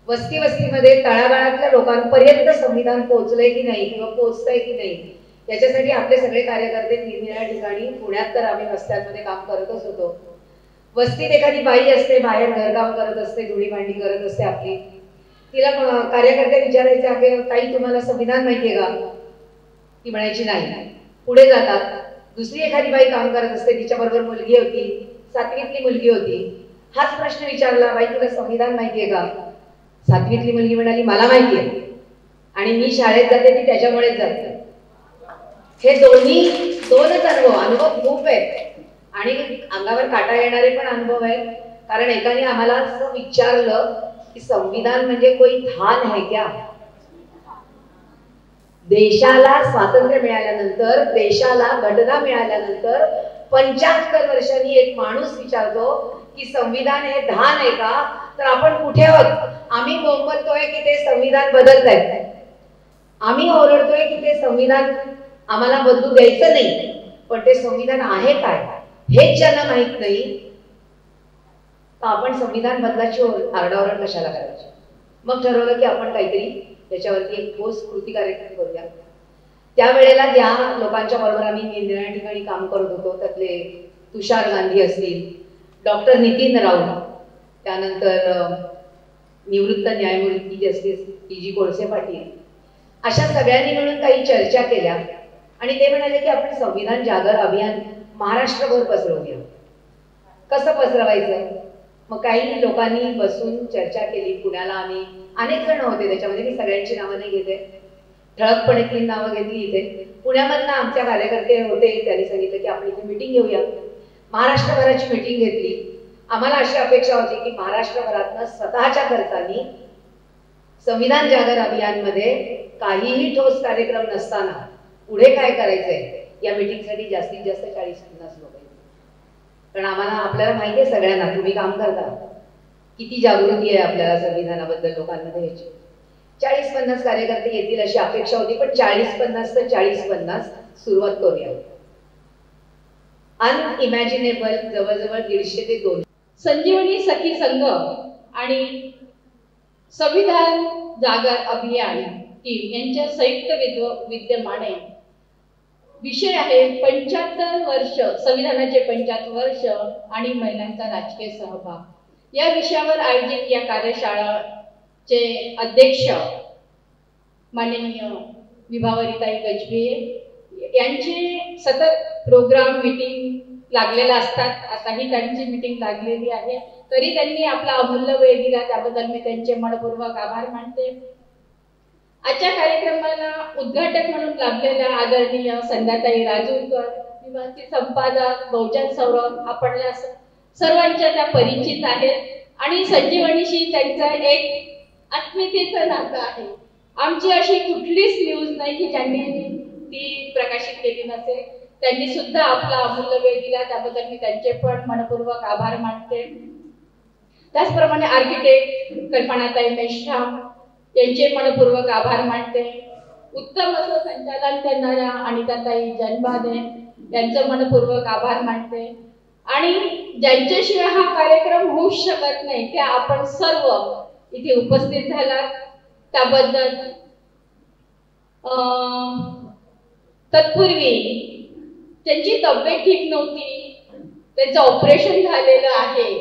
वस्तीमध्ये तळागाळातल्या लोकांपर्यंत संविधान पोहोचलंय की नाही किंवा पोहोचतंय की नाही याच्यासाठी आपले सगळे कार्यकर्ते निरनिराळ्या ठिकाणी, पुण्यात तर आम्ही वस्त्यांमध्ये काम करतच होतो. वस्तीत एखादी बाई असते, बाहेर घरकाम करत असते, धुणी भांडी करत असते आपली, तिला कार्यकर्ते विचारायचे आहे, ताई तुम्हाला संविधान माहितीये का? ती म्हणायची नाही. पुढे जातात, दुसरी एखादी बाई काम करत असते, तिच्याबरोबर मुलगी होती, 7वीतली मुलगी होती. हाच प्रश्न विचारला, बाई तुला संविधान माहितीये का? 7वीतली मुलगी म्हणाली मला माहितीये आणि मी शाळेत जाते ती त्याच्यामुळेच जाते. हे दोनच अनुभव खूप आहेत आणि अंगावर काटा येणारे पण अनुभव आहेत. कारण एकाने आम्हाला असं विचारलं की संविधान म्हणजे कोई धान है क्या? देशाला स्वातंत्र्य मिळाल्यानंतर, देशाला घटना मिळाल्यानंतर 75 वर्षांनी एक माणूस विचारतो की संविधान हे धान आहे का? तर आपण कुठे आहोत? आम्ही बोंबलतोय की ते संविधान बदलतंय, आम्ही ओरडतोय की ते संविधान आम्हाला बदलू द्यायचं नाही, पण ते संविधान आहे काय हेच ज्यांना माहित नाही, तर आपण संविधान बदलाची आरडाओरड कशाला करायची? मग ठरवलं की आपण काहीतरी त्याच्यावरती एक ठोस कृती कार्यक्रम करूया. त्यावेळेला ज्या लोकांच्या बरोबर आम्ही निरनिराळ्या ठिकाणी काम करत होतो त्यातले तुषार गांधी असतील, डॉक्टर नितीन राऊत, त्यानंतर निवृत्त न्यायमूर्ती जस्टिस PG कोळसे पाटील, अशा सगळ्यांनी मिळून काही चर्चा केल्या आणि ते म्हणाले की आपण संविधान जागर अभियान महाराष्ट्रभर पसरवूया. कसं पसरवायचं? मग काही लोकांनी बसून चर्चा केली. पुण्याला आम्ही अनेक जण होते, त्याच्यामध्ये मी सगळ्यांची नावं नाही घेते, ठळकपणे 3 नावं घेतली इथे. पुण्यामधनं आमच्या कार्यकर्ते होते, त्यांनी सांगितलं की आपण इथे मीटिंग घेऊया. महाराष्ट्रभराची मीटिंग घेतली. आम्हाला अशी अपेक्षा होती की महाराष्ट्रभरातनं स्वतःच्या खर्चानी संविधान जागर अभियानमध्ये काहीही ठोस कार्यक्रम नसताना पुढे काय करायचंय या मीटिंगसाठी जास्तीत जास्त 40-50 लोक आहेत. कारण आपल्याला माहिती आहे सगळ्यांना, तुम्ही काम करता, किती जागृती आहे आपल्याला संविधानाबद्दल लोकांमध्ये याची. 40-50 कार्यकर्ते येतील अशी अपेक्षा होती, पण 40-50 तर 40-50 सुरुवात करूया. अनइमॅजिनेबल जवळजवळ 150 ते 200. संजीवनी सखी संघ आणि संविधान जागर अभियान टीम यांच्या संयुक्त विद्यमाने विषय आहे 75 वर्ष, संविधानाचे 75 वर्ष आणि महिलांचा राजकीय सहभाग. या विषयावर आयोजित या कार्यशाळेचे अध्यक्ष माननीय विभावरीताई गजबे यांचे सतत प्रोग्राम मीटिंग लागलेला असतात. आताही त्यांची मीटिंग लागलेली आहे, तरी त्यांनी आपला अमूल्य वेळ दिला त्याबद्दल मी त्यांचे मनपूर्वक आभार मानते. आजच्या कार्यक्रमाला उद्घाटक म्हणून लाभलेल्या आदरणीय संध्याताई राजूरकर, निवासी संपादक बहुजन सौरभ, आपल्या सर्वांच्या त्या परिचित आहेत आणि संजीवनीशी त्यांचं एक आत्मीयतेचं नातं आहे. आमची अशी कुठलीच न्यूज नाही की ज्यांनी ती प्रकाशित केली नसेल. त्यांनी सुद्धा आपला अमूल्य वेळ दिला, त्याबद्दल मी त्यांचे पण मनपूर्वक आभार मानते. त्याचप्रमाणे आर्किटेक्ट कल्पनाताई मेश्राम यांचे मनपूर्वक आभार मानते. उत्तम असं संचालन करणाऱ्या अनिताताई जनबादे यांचं मनपूर्वक आभार मानते. आणि ज्यांच्याशिवाय हा कार्यक्रम होऊच शकत नाही त्या आपण सर्व इथे उपस्थित झालात त्याबद्दल. तत्पूर्वी त्यांची तब्येत ठीक नव्हती, त्यांचं ऑपरेशन झालेलं आहे,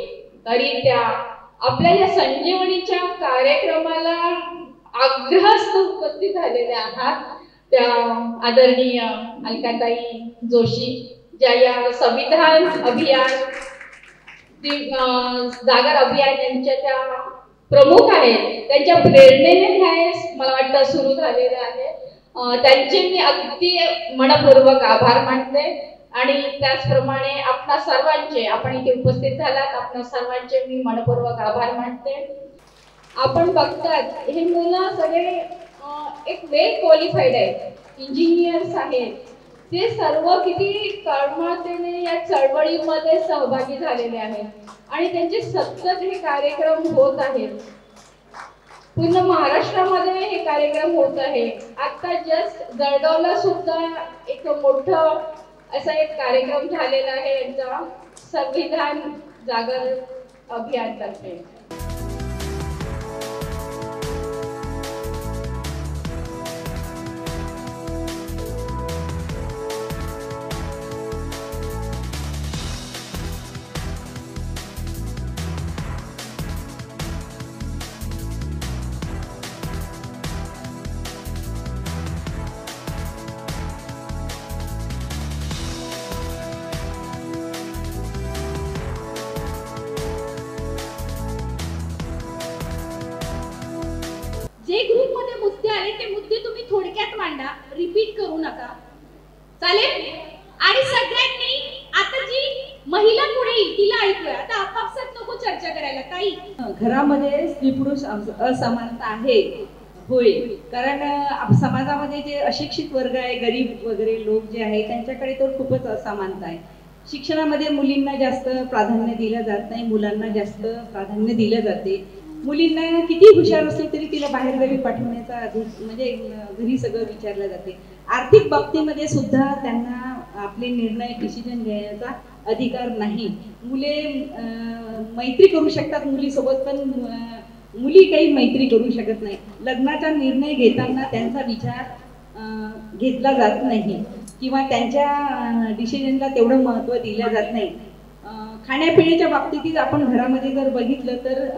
तरी त्या आपल्या या संजीवनीच्या कार्यक्रमाला आग्रहस्थ उपस्थित झालेल्या आहात. त्या आदरणीय अलकाताई जोशी, ज्या या संविधान अभियान जागर अभियान यांच्या त्या प्रमुख आहेत, त्यांच्या प्रेरणेने हे मला वाटतं सुरू झालेलं आहे. त्यांचे मी अगदी मनपूर्वक आभार मानते. आणि त्याचप्रमाणे आपणा सर्वांचे, आपण इथे उपस्थित झालात, आपणा सर्वांचे मी मनपूर्वक आभार मानते. आपण बघतात हे मुलं सगळे एक वेल क्वालिफाईड आहेत, इंजिनियर्स आहेत, ते सर्व किती तळमळतेने या चळवळीमध्ये सहभागी झालेले आहेत आणि त्यांचे सतत हे कार्यक्रम होत आहेत. पूर्ण महाराष्ट्रामध्ये हे कार्यक्रम होत आहे. आता जस्ट जळगावला सुद्धा एक मोठं असा एक कार्यक्रम झालेला आहे यांचा संविधान जागर अभियान तर्फे. जे ग्रुपमध्ये मुद्दे आले ते मुद्दे तुम्ही थोडक्यात मांडा, रिपीट करू नका, चालेल? आणि सगळ्यांनी आता जी महिला पुढे येईल तिला ऐकूया. आता आपापसात नको चर्चा करायला. ताई, घरामध्ये स्त्री पुरुष असमानता आहे, होय. कारण समाजामध्ये जे अशिक्षित वर्ग आहे, गरीब वगैरे लोक जे आहे त्यांच्याकडे तर खूपच असमानता आहे. शिक्षणामध्ये मुलींना जास्त प्राधान्य दिलं जात नाही, मुलांना जास्त प्राधान्य दिलं जाते. मुलींना किती हुशार असली तरी तिला बाहेरगावी पाठवण्याचा म्हणजे घरी सगळं विचारलं जाते. आर्थिक बाबतीमध्ये सुद्धा त्यांना आपले निर्णय डिसिजन घेण्याचा अधिकार नाही. मुले मैत्री करू शकतात मुलीसोबत, पण मुली काही मैत्री करू शकत नाही. लग्नाचा निर्णय घेताना त्यांचा विचार घेतला जात नाही किंवा त्यांच्या डिसिजनला तेवढं महत्त्व दिलं जात नाही. खाण्यापिण्याच्या बाबतीतच आपण घरामध्ये जर बघितलं तर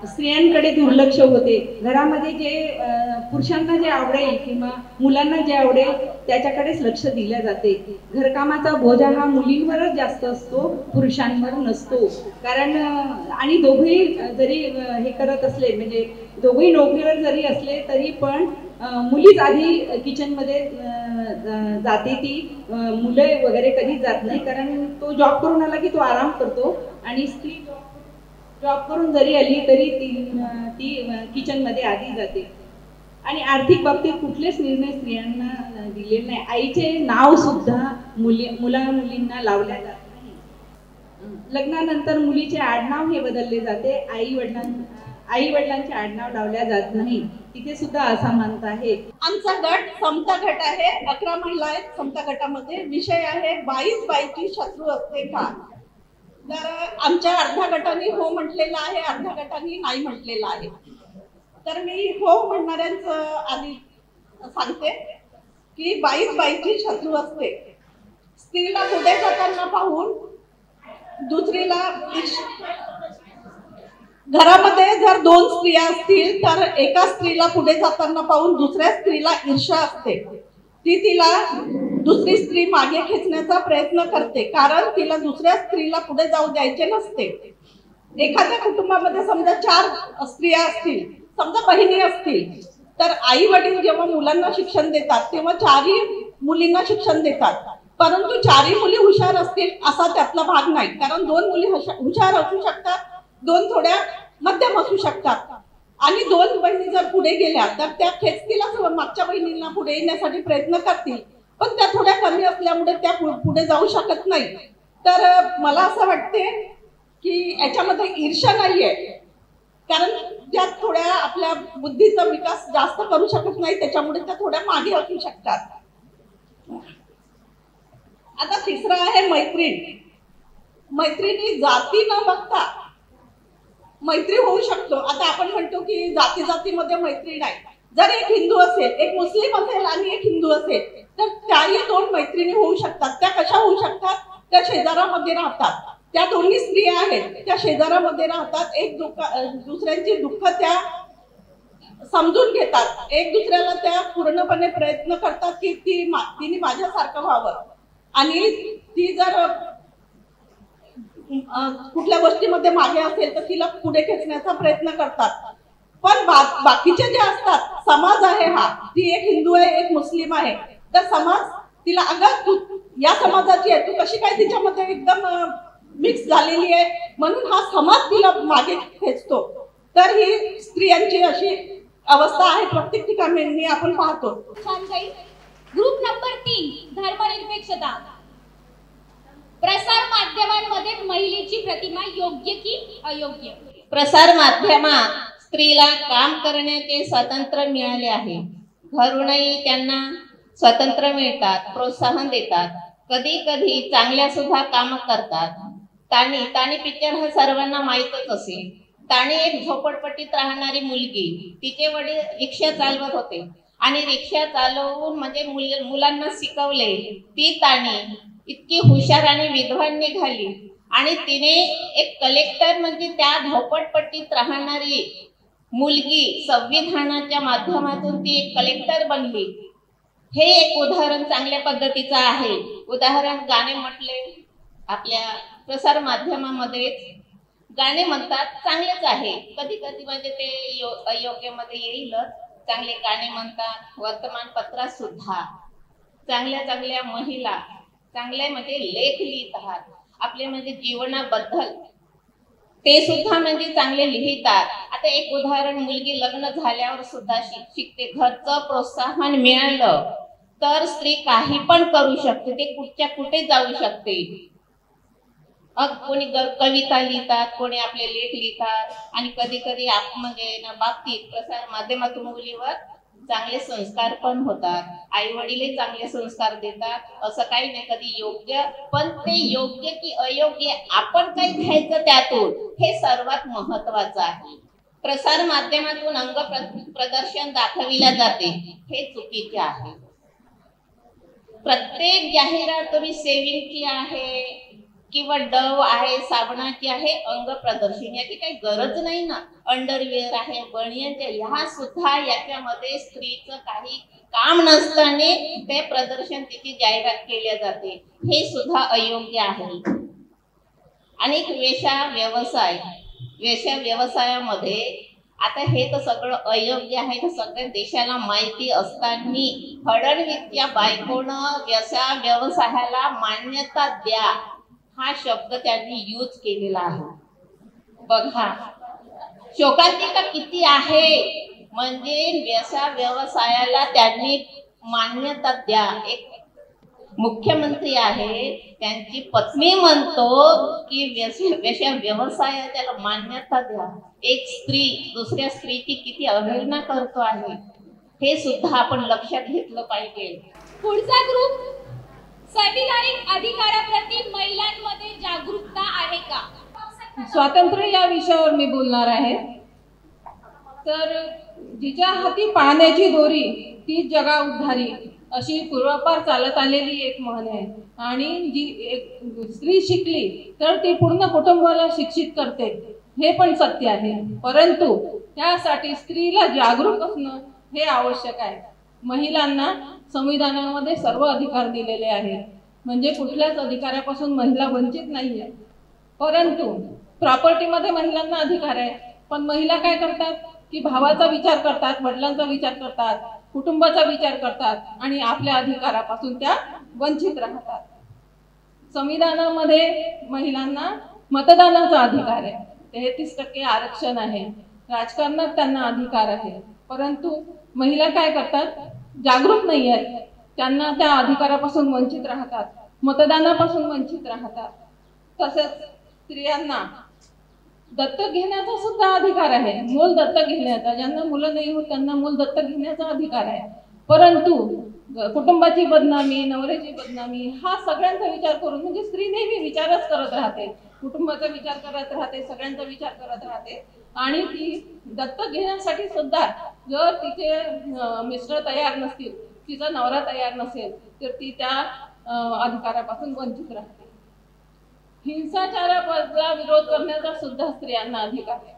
स्त्रियांकडे दुर्लक्ष होते. घरामध्ये जे पुरुषांना जे आवडेल किंवा मुलांना जे आवडेल त्याच्याकडेच लक्ष दिलं जाते. घरकामाचा बोजा हा मुलींवरच जास्त असतो, पुरुषांवर नसतो. कारण आणि दोघेही जरी हे करत असले, म्हणजे दोघेही नोकरीवर जरी असले तरी पण मुलीच आधी किचनमध्ये जाते. ती मुले वगैरे कधीच जात नाही, कारण तो जॉब करून आला की तो आराम करतो आणि स्त्री जॉब करून जरी आली तरी ती किचनमध्ये आधी जाते. आणि आर्थिक बाबतीत कुठलेच निर्णय स्त्रियांना दिलेले नाही. आईचे नाव सुद्धा मुलींना लावले जात नाही. लग्नानंतर मुलीचे आडनाव हे बदलले जाते, आई वडिलांचे आडनाव लावल्या जात नाही. तिथे सुद्धा असमानता आहे. आमचा गट समता गट आहे, 11 महिला आहेत समता गटामध्ये. विषय आहे 22 बाईची शत्रू असते का. तर आमच्या अर्ध्या गटाने हो म्हटलेलं आहे, अर्ध्या गटाने नाही म्हटलेलं आहे. तर मी हो म्हणणाऱ्यांचं आधी सांगते की 22 बाईची शत्रू असते. स्त्रीला पुढे जाताना पाहून दुसरीला, घरामध्ये जर 2 स्त्रिया असतील तर एका स्त्रीला पुढे जाताना पाहून दुसऱ्या स्त्रीला ईर्ष्या असते. ती तिला दुसरी स्त्री मागे खेचण्याचा प्रयत्न करते, कारण तिला दुसऱ्या स्त्रीला पुढे जाऊ द्यायचे नसते. एखाद्या कुटुंबामध्ये समजा 4 स्त्रिया असतील, समजा बहिणी असतील, तर आई वडील जेव्हा मुलांना शिक्षण देतात तेव्हा 4ही मुलींना शिक्षण देतात. परंतु 4ही मुली हुशार असतील असा त्यातला भाग नाही. कारण 2 मुली हुशार असू शकतात, 2 थोड्या मध्यम असू शकतात. आणि 2 बहिणी जर पुढे गेल्या तर त्या खेचतीलच, मागच्या बहिणींना पुढे येण्यासाठी प्रयत्न करतील, पण त्या थोड्या कमी असल्यामुळे त्या पुढे जाऊ शकत नाही. तर मला असं वाटते की याच्यामध्ये ईर्ष्या नाहीये, कारण त्या थोड्या आपल्या बुद्धीचा विकास जास्त करू शकत नाही, त्याच्यामुळे त्या थोड्या मागे असू शकतात. आता तिसरा आहे मैत्रीण. मैत्रिणी जाती न बघता मैत्री होऊ शकतो. आता आपण म्हणतो की जाती जातीमध्ये मैत्री नाही. जर एक हिंदू असेल, एक मुस्लिम असेल आणि एक हिंदू असेल तर त्याही 2 मैत्रिणी होऊ शकतात. त्या कशा होऊ शकतात? त्या शेजारामध्ये राहतात. त्या दोन्ही स्त्रिया आहेत, त्या शेजारामध्ये राहतात. एक दुसऱ्यांची दुःख त्या समजून घेतात, एक दुसऱ्याला त्या पूर्णपणे प्रयत्न करतात की तिने माझ्यासारखं व्हावं. आणि ती जर कुठल्या गोष्टीमध्ये मागे असेल तर तिला पुढे खेचण्याचा प्रयत्न करतात. पण बाकीचे जे असतात, समाज आहे हा, ती एक हिंदू आहे, एक मुस्लिम आहे, तर समाज तिला, अगं तू या समाजाची आहे, तू कशी काय तिच्यामध्ये एकदम मिक्स झालेली आहे, म्हणून हा समाज तिला मागे खेचतो. तर ही स्त्रियांची अशी अवस्था आहे प्रत्येक ठिकाणी आपण पाहतो. ग्रुप नंबर 3, धर्मनिरपेक्षता. प्रसार माध्यमांमध्ये महिलेची प्रतिमा योग्य की अयोग्य? प्रसार माध्यमात स्त्रीला काम करण्याचे स्वातंत्र्य मिळाले आहे. घरूनही त्यांना स्वातंत्र्य मिळतात, प्रोत्साहन देतात, कधी कधी चांगल्या सुद्धा काम करतात. तानी पिक्चर हा सर्वांना माहीतच असेल. तानी एक झोपडपट्टीत राहणारी मुलगी, तिचे वडील रिक्षा चालवत होते आणि रिक्षा चालवून म्हणजे मुलांना शिकवले. ती तानी इतकी हुशार आणि विद्वान निघाली आणि तिने एक कलेक्टर, म्हणजे त्या झोपडपट्टीत राहणारी मुलगी संविधानाच्या माध्यमातून ती एक कलेक्टर बनली. हे एक उदाहरण चांगल्या पद्धतीचं आहे. उदाहरण गाणे म्हटले आपल्या प्रसार माध्यमामध्ये गाणे म्हणतात, चांगलेच आहे. कधी कधी म्हणजे ते अयोग्यमध्ये येईलच. चांगले गाणे म्हणतात. वर्तमानपत्रात सुद्धा चांगल्या चांगल्या महिला चांगले म्हणजे लेख लिहितात. आपले म्हणजे जीवनाबद्दल ते सुद्धा म्हणजे चांगले लिहितात. आता एक उदाहरण, मुलगी लग्न झाल्यावर सुद्धा शिकते. घरचं प्रोत्साहन मिळालं तर स्त्री काही पण करू शकते. ते कुठच्या कुठे जाऊ शकते. कोणी कविता लिहितात, कोणी आपले लेख लिहितात. आणि कधी कधी म्हणजे बाबतीत प्रसार माध्यमातून मुलीवर चांगले संस्कार पण होतात. आई वडीलही चांगले संस्कार देतात. असं काही नाही कधी योग्य, पण ते योग्य की अयोग्य आपण काय घ्यायचं त्यातून हे सर्वात महत्वाचं आहे. प्रसार माध्यमातून अंग प्रदर्शन दाखविले जाते हे चुकीचे आहे. प्रत्येक जाहिरात तुम्ही सेविंगची आहे किंवा डव आहे, साबणाची आहे, अंग प्रदर्शन याची काही गरज नाही ना. अंडरवेअर आहे, बनियनच्या, ह्या सुद्धा याच्यामध्ये स्त्रीचं काही काम नसताना ते प्रदर्शन तिची जाहिरात केल्या जाते. हे सुद्धा अयोग्य आहे. आणि वेश्या व्यवसायामध्ये आता हे तर सगळं अयोग्य आहे. हे सगळ्या देशाला माहिती असताना फडणवीसच्या बायकोनं वेश्या व्यवसायाला मान्यता द्या हा शब्द त्यांनी यूज केलेला आहे. बघा शोकांतिका किती आहे. म्हणजे वेश्या व्यवसायाला त्यांनी मान्यता द्या. एक मुख्यमंत्री आहे, त्यांची पत्नी म्हणतो की वेश्या व्यवसायाला मान्यता द्या. एक स्त्री दुसऱ्या स्त्रीची किती अवहेलना करतो आहे हे सुद्धा आपण लक्षात घेतलं पाहिजे. पुढचा ग्रुप, संविधानिक अधिकाराप्रती महिलांमध्ये जागरूकता आहे का? स्वातंत्र्य या विषयावर मी बोलणार आहे. तर जिच्या हाती पाण्याची दोरी ती जगा उद्धारी अशी पूर्वापार चालत आलेली एक म्हण आहे. आणि जी एक स्त्री शिकली तर ती पूर्ण कुटुंबाला शिक्षित करते हे पण सत्य आहे. परंतु त्यासाठी स्त्रीला जागरूक असणं हे आवश्यक आहे. महिलांना संविधानामध्ये सर्व अधिकार दिलेले आहेत. म्हणजे कुठल्याच अधिकारापासून महिला वंचित नाहीये. परंतु प्रॉपर्टीमध्ये महिलांना अधिकार आहे. पण महिला काय करतात की भावाचा विचार करतात, वडिलांचा विचार करतात, कुटुंबाचा विचार करतात आणि आपल्या अधिकारापासून त्या वंचित राहतात. संविधानामध्ये महिलांना मतदानाचा अधिकार आहे. 33% आरक्षण आहे. राजकारणात त्यांना अधिकार आहे. परंतु महिला काय करतात, जागरूक नाही आहेत. त्यांना त्या अधिकारापासून वंचित राहतात, मतदानापासून वंचित राहतात. तसेच स्त्रियांना दत्तक घेण्याचा सुद्धा अधिकार आहे. मूल दत्तक घेण्याचा, ज्यांना मुलं नाही होत त्यांना मूल दत्तक घेण्याचा अधिकार आहे. परंतु कुटुंबाची बदनामी, नवऱ्याची बदनामी हा सगळ्यांचा विचार करून, म्हणजे स्त्री नेहमी विचारच करत राहते, कुटुंबाचा विचार करत राहते, सगळ्यांचा विचार करत राहते. आणि ती दत्तक घेण्यासाठी सुद्धा जर तिचे मिस्टर तयार नसतील, तिचा नवरा तयार नसेल तर ती त्या अधिकारापासून वंचित राहते. हिंसाचाराला विरोध करण्याचा सुद्धा स्त्रियांना अधिकार आहे.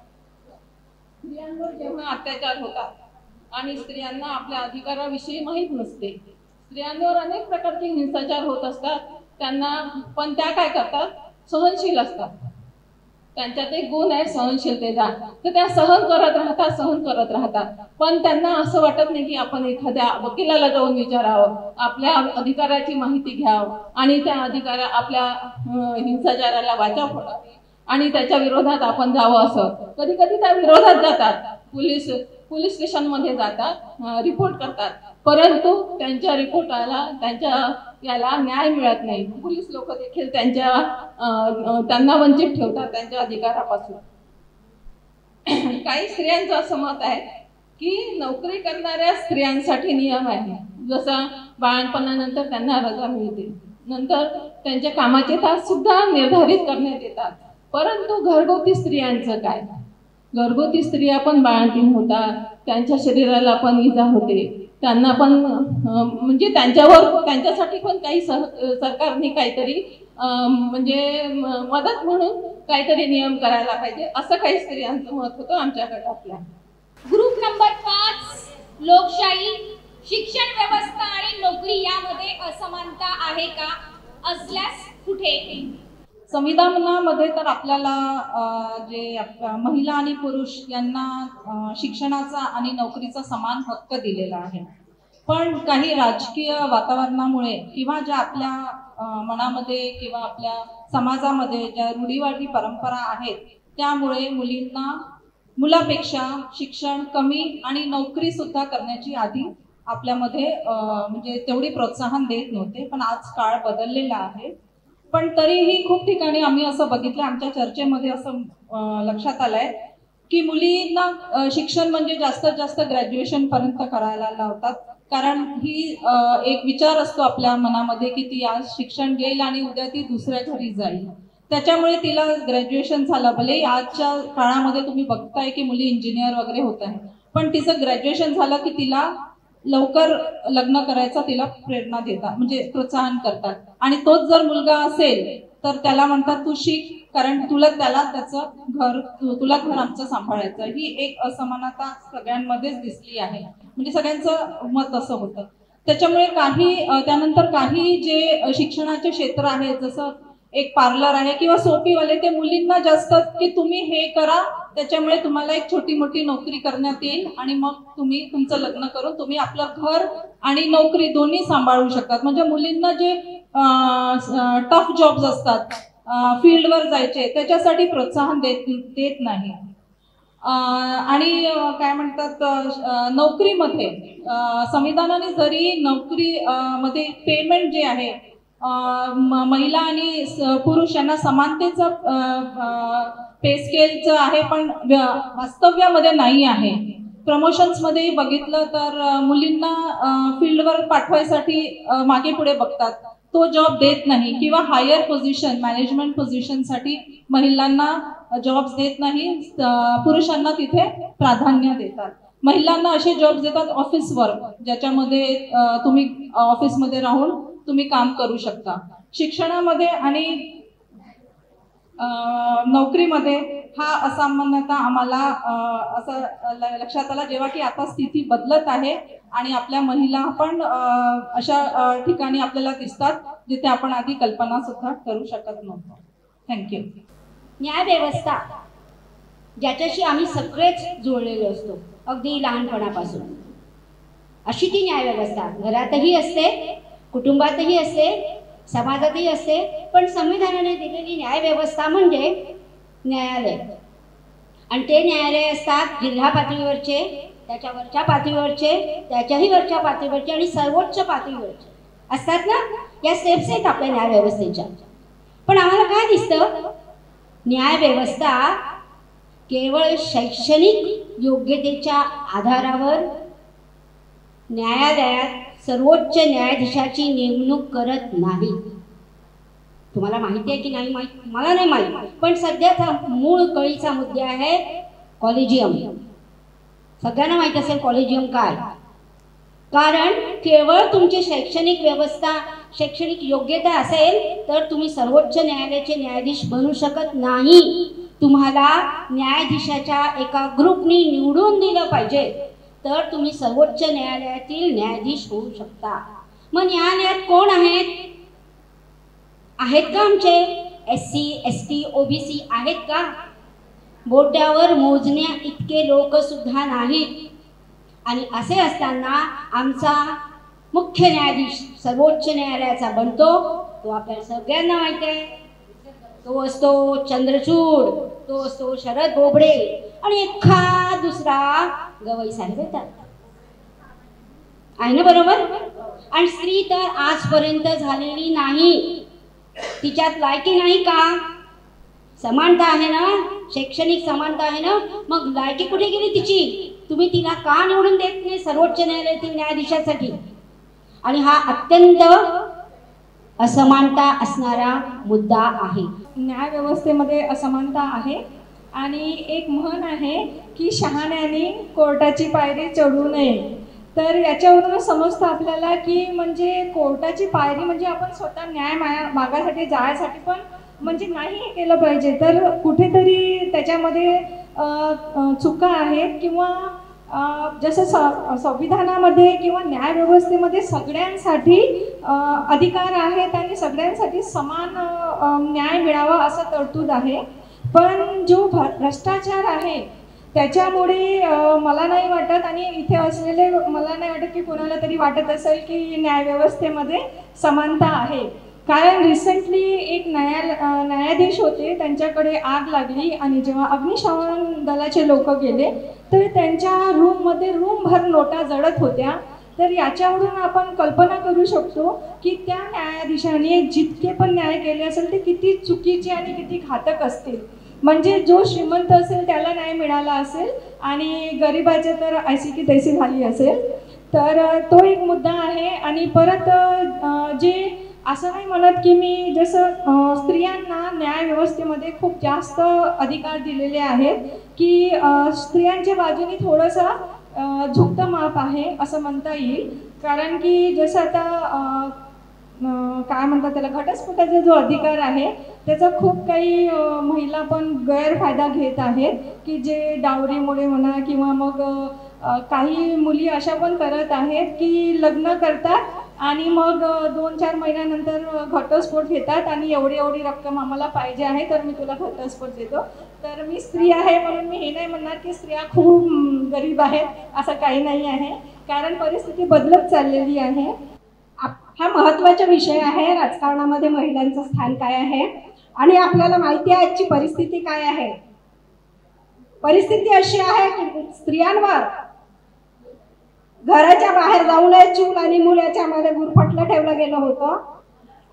स्त्रियांवर जेव्हा अत्याचार होतात आणि स्त्रियांना आपल्या अधिकाराविषयी माहीत नसते, स्त्रियांवर अनेक प्रकारचे हिंसाचार होत असतात, त्यांना पण त्या काय करतात, सहनशील असतात. त्यांच्यात एक गुण आहे सहनशीलतेचा. तर त्या सहन करत राहतात. पण त्यांना असं वाटत नाही की आपण एखाद्या वकिलाला जाऊन विचारावं, आपल्या अधिकाराची माहिती घ्यावं आणि त्या आपल्या हिंसाचाराला वाचा फोडावी आणि त्याच्या विरोधात आपण जावं. असं कधी कधी त्या विरोधात जातात, पोलीस स्टेशनमध्ये जातात, रिपोर्ट करतात. परंतु त्यांच्या रिपोर्टाला, त्यांच्या याला न्याय मिळत नाही. पोलीस लोक देखील त्यांना वंचित ठेवतात त्यांच्या अधिकारापासून. काही स्त्रियांचं असं मत आहे की नोकरी करणाऱ्या स्त्रियांसाठी नियम आहे. जसा बाळणपणानंतर त्यांना रजा मिळते, नंतर त्यांच्या कामाचे तास सुद्धा निर्धारित करण्यात येतात. परंतु घरगुती स्त्रियांचं काय? घरगुती स्त्रिया पण बाळंतीण होतात, त्यांच्या शरीराला पण इजा होते, त्यांना पण म्हणजे त्यांच्यासाठी पण काही सरकारने काहीतरी म्हणजे मदत म्हणून काहीतरी नियम करायला पाहिजे, असं काही स्त्रियांचं मत होतं आमच्या गटातल्या. ग्रुप नंबर 5, लोकशाही, शिक्षण व्यवस्था आणि नोकरी यामध्ये असमानता आहे का? असल्यास कुठे? संविधानामध्ये तर आपल्याला महिला आणि पुरुष यांना शिक्षणाचा आणि नोकरीचा समान हक्क दिलेला आहे. पण काही राजकीय वातावरणामुळे किंवा ज्या आपल्या मनामध्ये किंवा आपल्या समाजामध्ये ज्या रूढीवादी परंपरा आहेत त्यामुळे मुलापेक्षा शिक्षण कमी आणि नोकरी सुद्धा करण्याची आधी आपल्यामध्ये म्हणजे तेवढी प्रोत्साहन देत नव्हते. पण आज काळ बदललेला आहे. पण तरीही खूप ठिकाणी आम्ही असं बघितलं, आमच्या चर्चेमध्ये असं लक्षात आलंय की मुलींना शिक्षण म्हणजे जास्तीत जास्त ग्रॅज्युएशन पर्यंत करायला लावतात. कारण ही एक विचार असतो आपल्या मनामध्ये की ती आज शिक्षण घेईल आणि उद्या ती दुसऱ्या घरी जाईल. त्याच्यामुळे तिला ग्रॅज्युएशन झालं. भले आजच्या काळामध्ये तुम्ही बघताय की मुली इंजिनियर वगैरे होत आहे, पण तिचं ग्रॅज्युएशन झालं की तिला लवकर लग्न करायचा तिला प्रेरणा देतात, म्हणजे प्रोत्साहन करतात. आणि तोच जर मुलगा असेल तर त्याला म्हणतात तू शिक, कारण त्याला त्याचं घर तुला घर आमचं सांभाळायचं. ही एक असमानता सगळ्यांमध्येच दिसली आहे, म्हणजे सगळ्यांचं मत असं होतं. त्याच्यामुळे त्यानंतर काही जे शिक्षणाचे क्षेत्र आहे, जसं एक पार्लर आहे किंवा सोपीवाले, ते मुलींना जास्त की तुम्ही हे करा, त्याच्यामुळे तुम्हाला एक छोटी मोठी नोकरी करण्यात येईल आणि मग तुम्ही तुमचं लग्न करून तुम्ही आपलं घर आणि नोकरी दोन्ही सांभाळू शकतात. म्हणजे मुलींना जे टफ जॉब्स असतात, फील्डवर जायचे, त्याच्यासाठी प्रोत्साहन देत नाही. आणि काय म्हणतात, नोकरीमध्ये संविधानाने जरी नोकरी मध्ये पेमेंट जे आहे महिला आणि पुरुष यांना समानतेचं पे स्केलचं आहे, पण वास्तव्यामध्ये नाही आहे. प्रमोशन्स मध्ये बघितलं तर मुलींना फील्डवर पाठवायसाठी मागे पुढे बघतात, तो जॉब देत नाही. किंवा हायर पोझिशन, मॅनेजमेंट पोझिशनसाठी महिलांना जॉब्स देत नाही, पुरुषांना तिथे प्राधान्य देतात. महिलांना असे जॉब्स देतात ऑफिस वर्क, ज्याच्यामध्ये तुम्ही ऑफिसमध्ये राहून तुम्ही काम करू शकता. शिक्षणामध्ये आणि नोकरीमध्ये हा असमानता आम्हाला असं लक्षात आला जेव्हा की आता स्थिती बदलत आहे आणि आपल्या महिला पण अशा ठिकाणी आपल्याला दिसतात जिथे आपण आधी कल्पना सुद्धा करू शकत नव्हतो. थँक्यू. न्यायव्यवस्था ज्याच्याशी आम्ही सगळेच जुळलेलो असतो अगदी लहानपणापासून, अशी ती न्यायव्यवस्था घरातही असते, कुटुंबातही असते, समाजातही असते. पण संविधानाने दिलेली न्यायव्यवस्था म्हणजे न्यायालय. आणि ते न्यायालय असतात जिल्हा पातळीवरचे, त्याच्या वरच्या पातळीवरचे, त्याच्याही वरच्या पातळीवरचे आणि सर्वोच्च पातळीवरचे असतात ना. या स्टेप्स आहेत आपल्या न्यायव्यवस्थेच्या. पण आम्हाला काय दिसतं, न्यायव्यवस्था केवळ शैक्षणिक योग्यतेच्या आधारावर न्यायालयात सर्वोच्च न्यायाधीशाची नेमणूक करत नाही. तुम्हाला माहिती आहे की नाही माहिती, मला नाही माहिती, पण सध्याचा मूळ कळीचा मुद्दा आहे कॉलेजियम. सगळ्यांना माहिती असेल कॉलेजियम काय. कारण केवळ तुमची शैक्षणिक व्यवस्था, शैक्षणिक योग्यता असेल तर तुम्ही सर्वोच्च न्यायालयाचे न्यायाधीश बनू शकत नाही. तुम्हाला न्यायाधीशाच्या एका ग्रुपनी निवडून दिलं पाहिजे तर तुम्ही सर्वोच्च न्यायालयातील न्यायाधीश होऊ शकता. मग न्यायालयात कोण आहेत का आमचे SC ST OBC आहेत का? बोटावर मोजण्या इतके लोक सुद्धा नाहीत. आणि असे असताना आमचा मुख्य न्यायाधीश सर्वोच्च न्यायालयाचा बनतो तो आपल्याला सगळ्यांना माहिती आहे. तो असतो चंद्रचूड, तो असतो शरद बोबडे आणि एखादा दुसरा गवई साहेब येतात, आहे ना, बरोबर. आणि स्त्री तर आजपर्यंत झालेली नाही, तिच्यात लायकी नाही का? समानता आहे ना, शैक्षणिक समानता आहे ना, मग लायकी कुठे गेली तिची? तुम्ही तिला का निवडून देत नाही सर्वोच्च न्यायालयातील न्यायाधीशासाठी? आणि हा अत्यंत असमानता असणारा मुद्दा आहे. न्यायव्यवस्थेमध्ये असमानता आहे. आणि एक म्हण आहे की शहाण्याने कोर्टाची पायरी चढू नये. तर याच्यावरून समजतं आपल्याला की म्हणजे कोर्टाची पायरी म्हणजे आपण स्वतः न्याय मागासाठी जायसाठी पण म्हणजे नाही हे केलं पाहिजे. तर कुठेतरी त्याच्यामध्ये चुका आहेत किंवा जसं संविधानामध्ये किंवा न्यायव्यवस्थेमध्ये सगळ्यांसाठी अधिकार आहेत आणि सगळ्यांसाठी समान न्याय मिळावा असं तरतूद आहे. पण जो भ्रष्टाचार आहे त्याच्यामुळे मला नाही वाटत, आणि इथे असलेले मला नाही वाटत की कोणाला तरी वाटत असेल की न्यायव्यवस्थेमध्ये समानता आहे. कारण रिसेंटली एक न्यायाधीश होते, त्यांच्याकडे आग लागली आणि जेव्हा अग्निशमन दलाचे लोक गेले तर त्यांच्या रूममध्ये रूमभर नोटा जळत होत्या. तर याच्यावरून आपण कल्पना करू शकतो की त्या न्यायाधीशाने जितके पण न्याय केले असेल ते किती चुकीचे आणि किती घातक असतील. म्हणजे जो श्रीमंत असेल त्याला न्याय मिळाला असेल आणि गरिबाचे तर ऐसी की तैसी झाली असेल. तर तो एक मुद्दा आहे. आणि परत जे असं नाही म्हणत की मी जसं स्त्रियांना न्यायव्यवस्थेमध्ये खूप जास्त अधिकार दिलेले आहेत की स्त्रियांच्या बाजूने थोडंसं झुकतं माप आहे असं म्हणता येईल. कारण की जसं आता काय म्हणतात त्याला, घटस्फोटाचा जो अधिकार आहे त्याचा खूप काही महिला पण गैरफायदा घेत आहेत की जे डावरीमुळे म्हणा किंवा मग काही मुली अशा पण करत आहेत की लग्न करतात आणि मग 2-4 महिन्यानंतर घटस्फोट घेतात आणि एवढी रक्कम आम्हाला पाहिजे आहे तर मी तुला घटस्फोट देतो. तर मी स्त्री आहे म्हणून मी हे नाही म्हणणार की स्त्रिया खूप गरीब आहेत, असं काही नाही आहे. कारण परिस्थिती बदलत चाललेली आहे. हा महत्त्वाचा विषय आहे. राजकारणामध्ये महिलांचं स्थान काय आहे आणि आपल्याला माहिती आहे आजची परिस्थिती काय आहे. परिस्थिती अशी आहे की स्त्रियांवर घराच्या बाहेर जाऊ नये चूल आणि मूल याच्यामध्ये गुरफटलं ठेवलं गेलं होतं.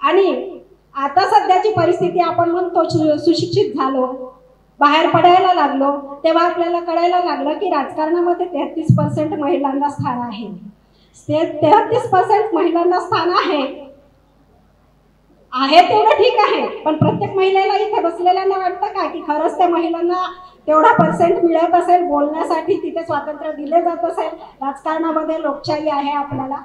आणि आता सध्याची परिस्थिती आपण म्हणतो सुशिक्षित झालो, बाहेर पडायला लागलो, तेव्हा आपल्याला कळायला लागलं की राजकारणामध्ये 33% महिलांना स्थान आहे. 33% महिलांना स्थान आहे तेवढं ठीक आहे. पण प्रत्येक महिलेला इथे बसलेल्यांना वाटतं का की खरंच त्या महिलांना तेवढा पर्सेंट मिळत असेल, बोलण्यासाठी तिथे स्वातंत्र्य दिले जात असेल. राजकारणामध्ये लोकशाही आहे, आपल्याला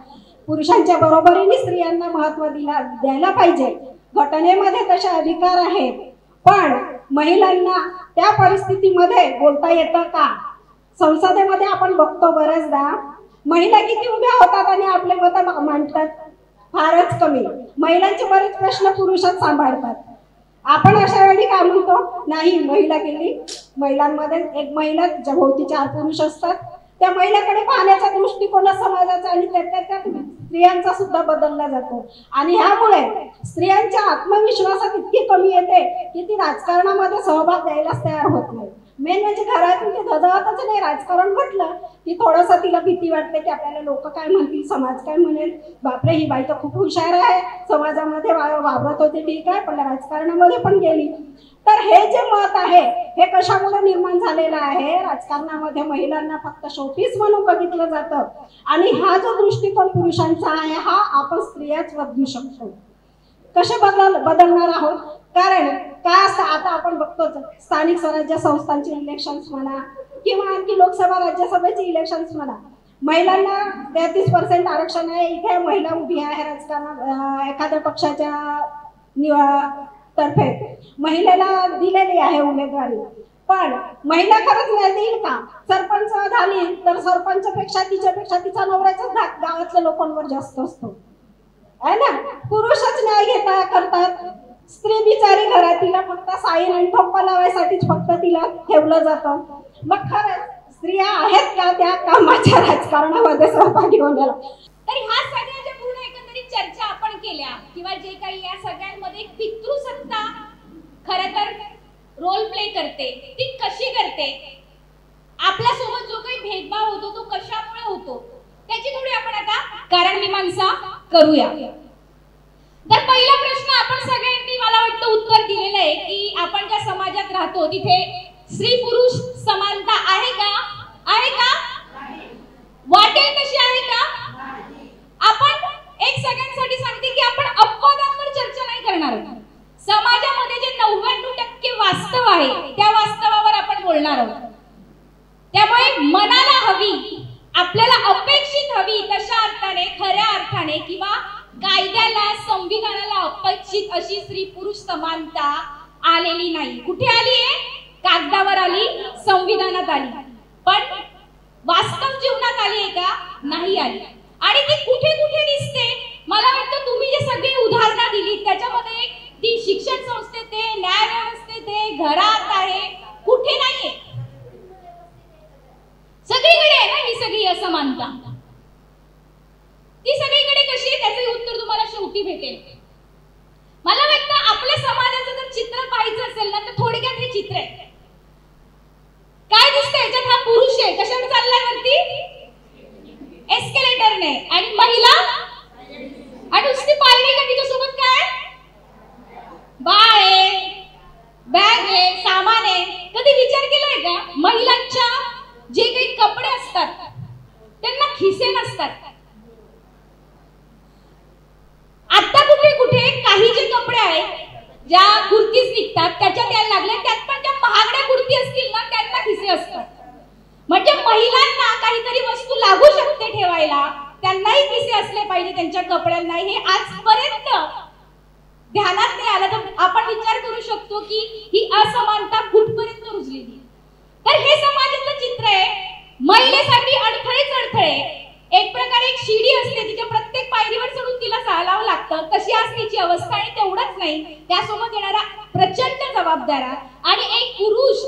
पुरुषांच्या बरोबरीने स्त्रियांना महत्त्व द्यायला पाहिजे. घटनेमध्ये तसे अधिकार आहेत, पण महिलांना त्या परिस्थितीमध्ये बोलता येतं का? संसदेमध्ये आपण बघतो बऱ्याचदा महिला किती उभ्या होतात आणि आपले मत मांडतात, फारच कमी. महिलांचे बरेच प्रश्न पुरुषच सांभाळतात. आपण अशा वेळी काय म्हणतो, नाही महिला गेली, महिलांमध्ये एक महिला भोवती 4 पुरुष असतात. त्या महिलेकडे पाहण्याचा दृष्टिकोन समाजाचा आणि त्यात स्त्रियांचा सुद्धा बदलला जातो. आणि ह्यामुळे स्त्रियांच्या आत्मविश्वासात इतकी कमी येते की ती राजकारणामध्ये सहभाग द्यायलाच तयार होत नाही. मेन म्हणजे घरातून ते धजावतच नाही. राजकारण म्हटलं की थोडंसं तिला भीती वाटते की आपल्याला लोक काय म्हणतील, समाज काय म्हणेल. बापरे, ही बाई तर खूप हुशार आहे, समाजामध्ये वावरत होते ठीक आहे, पण राजकारणामध्ये पण गेली. तर हे जे मत आहे हे कशामुळे निर्माण झालेलं आहे? राजकारणामध्ये महिलांना फक्त शोपीस म्हणून बघितलं जातं. आणि हा जो दृष्टिकोन पुरुषांचा आहे हा आपण स्त्रियाच बदलू शकतो. कसे बदलणार आहोत? कारण काय असतं, आता आपण बघतो स्थानिक स्वराज्य संस्थांचे इलेक्शन्स म्हणा किंवा आणखी लोकसभा राज्यसभेचे इलेक्शन्स म्हणा, महिलांना 33% आरक्षण आहे. इथे महिला उभी आहे राजकारणात, एखाद्या पक्षाच्या तर्फे महिलेला दिलेली आहे उमेदवारी. पण महिला खरंच न्याय देईल का? सरपंच झाली तर सरपंचपेक्षा तिचा नवऱ्याचाच गावातल्या लोकांवर जास्त असतो आहे ना. पुरुषच न्याय करतात. स्त्री बिचारी घरात, तिला फक्त साईन आणि ठोका लावायसाठीच फक्त तिला ठेवलं जातं. मग खरंच स्त्रिया आहेत का त्या कामाच्या राजकारणामध्ये सहभागी होण्याला? तर ह्या सगळ्या ज्या पूर्ण एकंदरीत चर्चा आपण केल्या किंवा जे काही या सगळ्यांमध्ये पितृसत्ता खरं तर रोल प्ले करते, ती कशी करते, आपल्यासोबत जो काही भेदभाव होतो तो कशामुळे होतो, त्याची थोडी आपण आता कारण मीमांसा करूया. तर पहिला प्रश्न आपण सगळ्यांनी मला वाटतं उत्तर दिलेलं आहे की आपण ज्या समाजात राहतो तिथे स्त्री पुरुष समानता आहे का? आहे का? वाटेल तशी आहे का? आपण एक सगळ्यांसाठी सांगते की आपण अपवादांवर चर्चा नाही करणार आहोत. समाजामध्ये जे 99% वास्तव आहे त्या वास्तवावर आपण बोलणार आहोत. त्यामुळे मनाला हवी, आपल्याला अपेक्षित हवी तशा अर्थाने, खऱ्या अर्थाने किंवा कायद्याला, संविधानाला अपेक्षित अशी स्त्री पुरुष समानता आलेली नाही. कुठे आली आहे? कागदावर आली, संविधानात आली. पण वास्तव जीवनात आली आहे का? नाही आली. आणि ती कुठे कुठे दिसते? मला वाटतं तुम्ही जे सगळी उदाहरणं दिली त्याच्यामध्ये ती शिक्षण संस्थेत आहे, न्याय व्यवस्थेत आहे, घरात आहे, कुठे नाहीये. सगळीकडे आहे ना ही सगळी असमानता. ती सगळीकडे कशी आहे त्याचे उत्तर तुम्हाला शेवटी भेटेल. मला वाटतं आपल्या समाजाचं जर चित्र पाहायचं असेल ना तर थोडक्यात हे चित्र आहे. काय दिसतंय याच्यात? हा पुरुष आहे, कशाने चाललाय वरती? एस्केलेटरने. आणि महिला आणि नुसती पायरी का? तिच्यासोबत काय? बाळ आहे, बॅग आहे, सामान आहे. कधी विचार केलाय का महिलांच्या जे काही कपडे असतात त्यांना खिसे नसतात? आता कुठे कुठे काही जे कपडे आहेत ज्या कुर्तीज निघतात त्याच्यात यायला लागले, त्यात पण ज्या महागड्या कुर्ती असतील ना त्यांना खिसे असतात. म्हणजे महिलांना काहीतरी वस्तू लागू शकते ठेवायला, त्यांनाही खिसे असले पाहिजे त्यांच्या कपड्यांना. हे आजपर्यंत ध्यानात नाही आलं तर आपण विचार करू शकतो की ही असमानता कुठपर्यंत रुजलेली. तर हे समाजाचं चित्र आहे. महिलेसाठी अडथळेच अडथळे. एक प्रकारे एक शिडी असते, तिच्या प्रत्येक पायरीवर चढून तिला चालावं लागतं, तशी आज तिची अवस्था. आणि तेवढंच नाही, त्यासोबत येणारा प्रचंड जबाबदाऱ्या. आणि एक पुरुष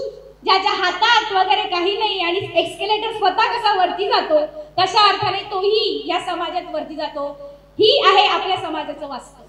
ज्याच्या हातात वगैरे काही नाही आणि एक्सकेलेटर स्वतः कसा वरती जातो तशा अर्थाने तोही या समाजात वरती जातो. ही आहे आपल्या समाजाचं वास्तव.